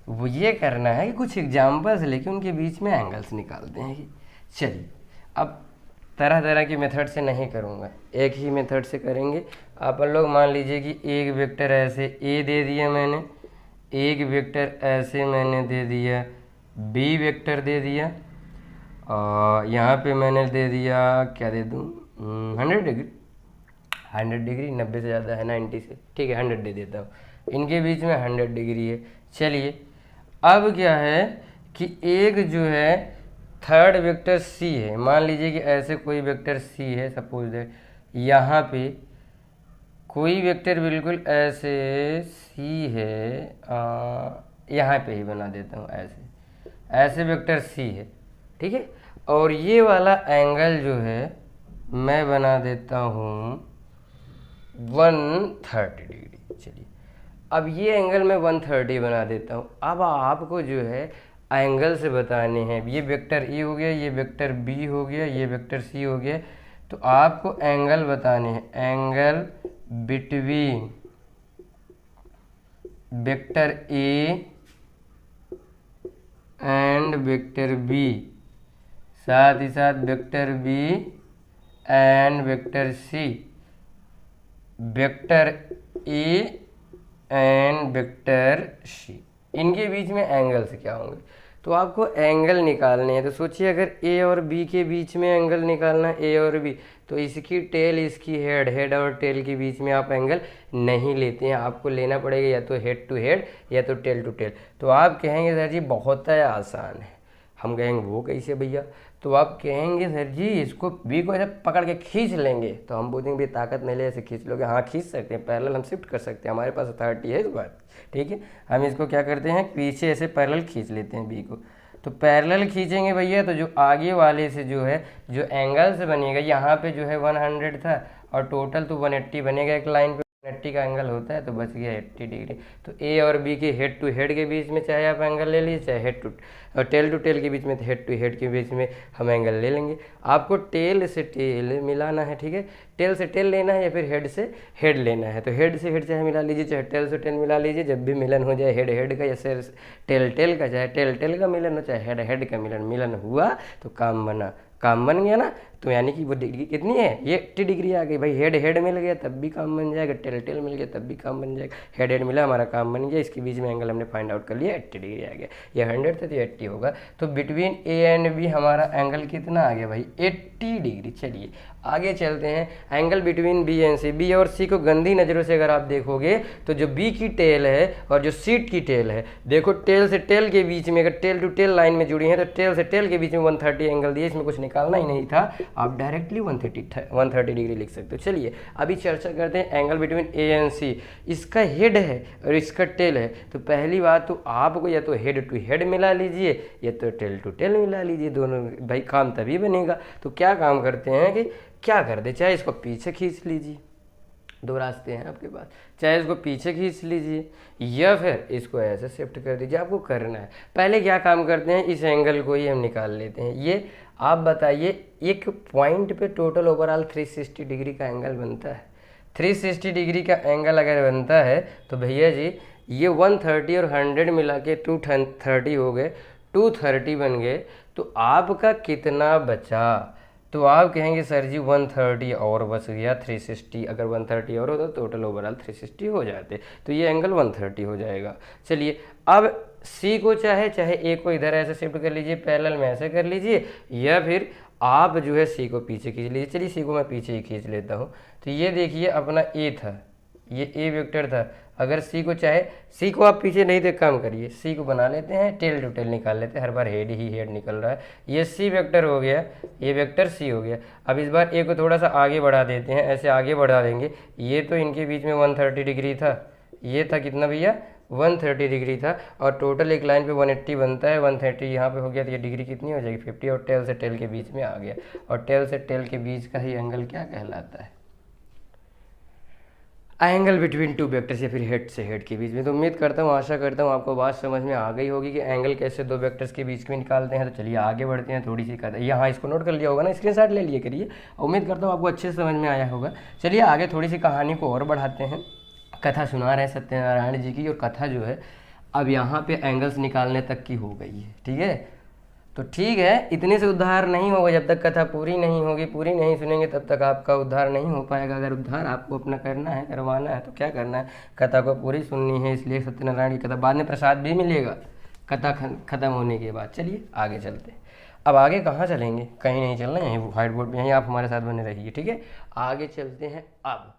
वो ये करना है कि कुछ एग्जाम्पल्स लेके उनके बीच में एंगल्स निकालते हैं। चलिए अब तरह तरह की मेथड से नहीं करूँगा, एक ही मेथड से करेंगे। अपन लोग मान लीजिए कि एक वेक्टर ऐसे ए दे दिया मैंने, एक वेक्टर ऐसे मैंने दे दिया, बी वेक्टर दे दिया, और यहाँ पे मैंने दे दिया क्या दे दूँ 100 डिग्री। 100 डिग्री 90 से ज़्यादा है 90 से, ठीक है 100 दे देता हूँ। इनके बीच में 100 डिग्री है। चलिए अब क्या है कि एक जो है थर्ड वेक्टर सी है, मान लीजिए कि ऐसे कोई वेक्टर सी है, सपोज दैट यहाँ पे कोई वेक्टर बिल्कुल ऐसे सी है, यहाँ पे ही बना देता हूँ ऐसे वेक्टर सी है, ठीक है। और ये वाला एंगल जो है मैं बना देता हूँ 130 डिग्री। चलिए अब ये एंगल मैं 130 बना देता हूँ। अब आपको जो है एंगल से बताने हैं, ये वेक्टर ए हो गया, ये वेक्टर बी हो गया, ये वेक्टर सी हो गया, तो आपको एंगल बताने हैं। Angle between vector A and vector B, साथ ही साथ vector B and vector C, vector A and vector C, इनके बीच में एंगल्स क्या होंगे। तो आपको एंगल निकालने हैं। तो सोचिए अगर ए और बी के बीच में एंगल निकालना है, ए और बी, तो इसकी टेल इसकी हेड, हेड और टेल के बीच में आप एंगल नहीं लेते हैं, आपको लेना पड़ेगा या तो हेड टू हेड या तो टेल टू टेल। तो आप कहेंगे सर जी बहुत है आसान है, हम कहेंगे वो कैसे भैया। तो आप कहेंगे सर जी इसको बी को ऐसे पकड़ के खींच लेंगे, तो हम बोलेंगे भी ताकत नहीं ले ऐसे खींच लोगे। हाँ खींच सकते हैं, पैरेलल हम शिफ्ट कर सकते हैं, हमारे पास अथॉरिटी है इस बात, ठीक है। हम इसको क्या करते हैं पीछे ऐसे पैरेलल खींच लेते हैं बी को। तो पैरेलल खींचेंगे भैया तो जो आगे वाले से जो है जो एंगल से बनेगा, यहाँ पे जो है 100 था और टोटल तो 180 बनेगा। एक लाइन पे 180 का एंगल होता है तो बच गया 80 डिग्री। तो ए और बी के हेड टू हेड के बीच में चाहे आप एंगल ले लीजिए, चाहे हेड टू और टेल टू टेल के बीच में, हेड टू हेड के बीच में हम एंगल ले लेंगे। आपको टेल से टेल मिलाना है, ठीक है, टेल से टेल लेना है या फिर हेड से हेड लेना है। तो हेड से हेड चाहे मिला लीजिए, चाहे टेल से टेल मिला लीजिए। जब भी मिलन हो जाए हेड हेड का या फिर टेल टेल का, चाहे टेल टेल का मिलन हो चाहे हेड हेड का मिलन हुआ तो काम बन गया ना। तो यानी कि वो डिग्री कितनी है, ये 80 डिग्री आ गई भाई। हेड हेड मिल गया तब भी काम बन जाएगा, टेल टेल मिल गया तब भी काम बन जाएगा। हेड हेड मिला हमारा काम बन गया, इसके बीच में एंगल हमने फाइंड आउट कर लिया, 80 डिग्री आ गया। ये 100 था तो 80 होगा। तो बिटवीन ए एंड बी हमारा एंगल कितना आ गया भाई 80 डिग्री। चलिए आगे चलते हैं। Angle between B and C, B और सी को गंदी नज़रों से अगर आप देखोगे तो जो बी की टेल है और जो सी की टेल है, देखो टेल से टेल के बीच में अगर टेल टू टेल लाइन में जुड़ी है तो टेल से टेल के बीच में 130 एंगल दिए, इसमें कुछ निकालना ही नहीं था, आप डायरेक्टली 130 डिग्री लिख सकते हो। चलिए अभी चर्चा करते हैं एंगल बिटवीन ए एंड सी। इसका हेड है और इसका टेल है, तो पहली बात तो आपको या तो हेड टू हेड मिला लीजिए या तो टेल टू टेल मिला लीजिए, दोनों भाई काम तभी बनेगा। तो क्या काम करते हैं कि क्या कर दे, चाहे इसको पीछे खींच लीजिए, दो रास्ते हैं आपके पास, चाहे इसको पीछे खींच लीजिए या फिर इसको ऐसे शिफ्ट कर दीजिए, आपको करना है। पहले क्या काम करते हैं, इस एंगल को ही हम निकाल लेते हैं। ये आप बताइए एक पॉइंट पे टोटल ओवरऑल 360 डिग्री का एंगल बनता है। 360 डिग्री का एंगल अगर बनता है तो भैया जी ये 130 और 100 मिला के 230 हो गए, 230 बन गए। तो आपका कितना बचा, तो आप कहेंगे सर जी 130 और बच गया 360, अगर 130 और होता तो टोटल ओवरऑल 360 हो जाते, तो ये एंगल 130 हो जाएगा। चलिए अब सी को चाहे ए को इधर ऐसे शिफ्ट कर लीजिए, पैरेलल में ऐसे कर लीजिए, या फिर आप जो है सी को पीछे खींच लीजिए। चलिए सी को मैं पीछे ही खींच लेता हूँ। तो ये देखिए अपना ए था, ये ए वेक्टर था, अगर सी को चाहे, सी को आप पीछे नहीं तो एक काम करिए, सी को बना लेते हैं, टेल टू टेल निकाल लेते हैं, हर बार हेड ही हेड निकल रहा है। ये सी वेक्टर हो गया, ये वेक्टर सी हो गया। अब इस बार ए को थोड़ा सा आगे बढ़ा देते हैं, ऐसे आगे बढ़ा देंगे। ये तो इनके बीच में 130 डिग्री था, ये था कितना भैया 130 डिग्री था, और टोटल एक लाइन पे 180 बनता है, 130 यहाँ पे हो गया, तो ये डिग्री कितनी हो जाएगी 50, और टेल से टेल के बीच में आ गया, और टेल से टेल के बीच का ही एंगल क्या कहलाता है, एंगल बिटवीन टू वेक्टर्स, या फिर हेड से हेड के बीच में। तो उम्मीद करता हूँ, आशा करता हूँ आपको बात समझ में आ गई होगी कि एंगल कैसे दो वेक्टर्स के बीच में निकालते हैं। तो चलिए आगे बढ़ते हैं, थोड़ी सी कथा यहाँ इसको नोट कर लिया होगा ना, स्क्रीनशॉट ले लिए करिए। उम्मीद करता हूँ आपको अच्छे से समझ में आया होगा। चलिए आगे थोड़ी सी कहानी को और बढ़ाते हैं। कथा सुना रहे सत्यनारायण जी की, और कथा जो है अब यहाँ पे एंगल्स निकालने तक की हो गई है, ठीक है। तो ठीक है, इतने से उद्धार नहीं होगा, जब तक कथा पूरी नहीं होगी, पूरी नहीं सुनेंगे तब तक आपका उद्धार नहीं हो पाएगा। अगर उद्धार आपको अपना करना है, करवाना है, तो क्या करना है, कथा को पूरी सुननी है। इसलिए सत्यनारायण की कथा, बाद में प्रसाद भी मिलेगा कथा खत्म होने के बाद। चलिए आगे चलते हैं। अब आगे कहाँ चलेंगे, कहीं नहीं चलना, यहीं व्हाइट बोर्ड में, यहीं आप हमारे साथ बने रहिए, ठीक है। आगे चलते हैं अब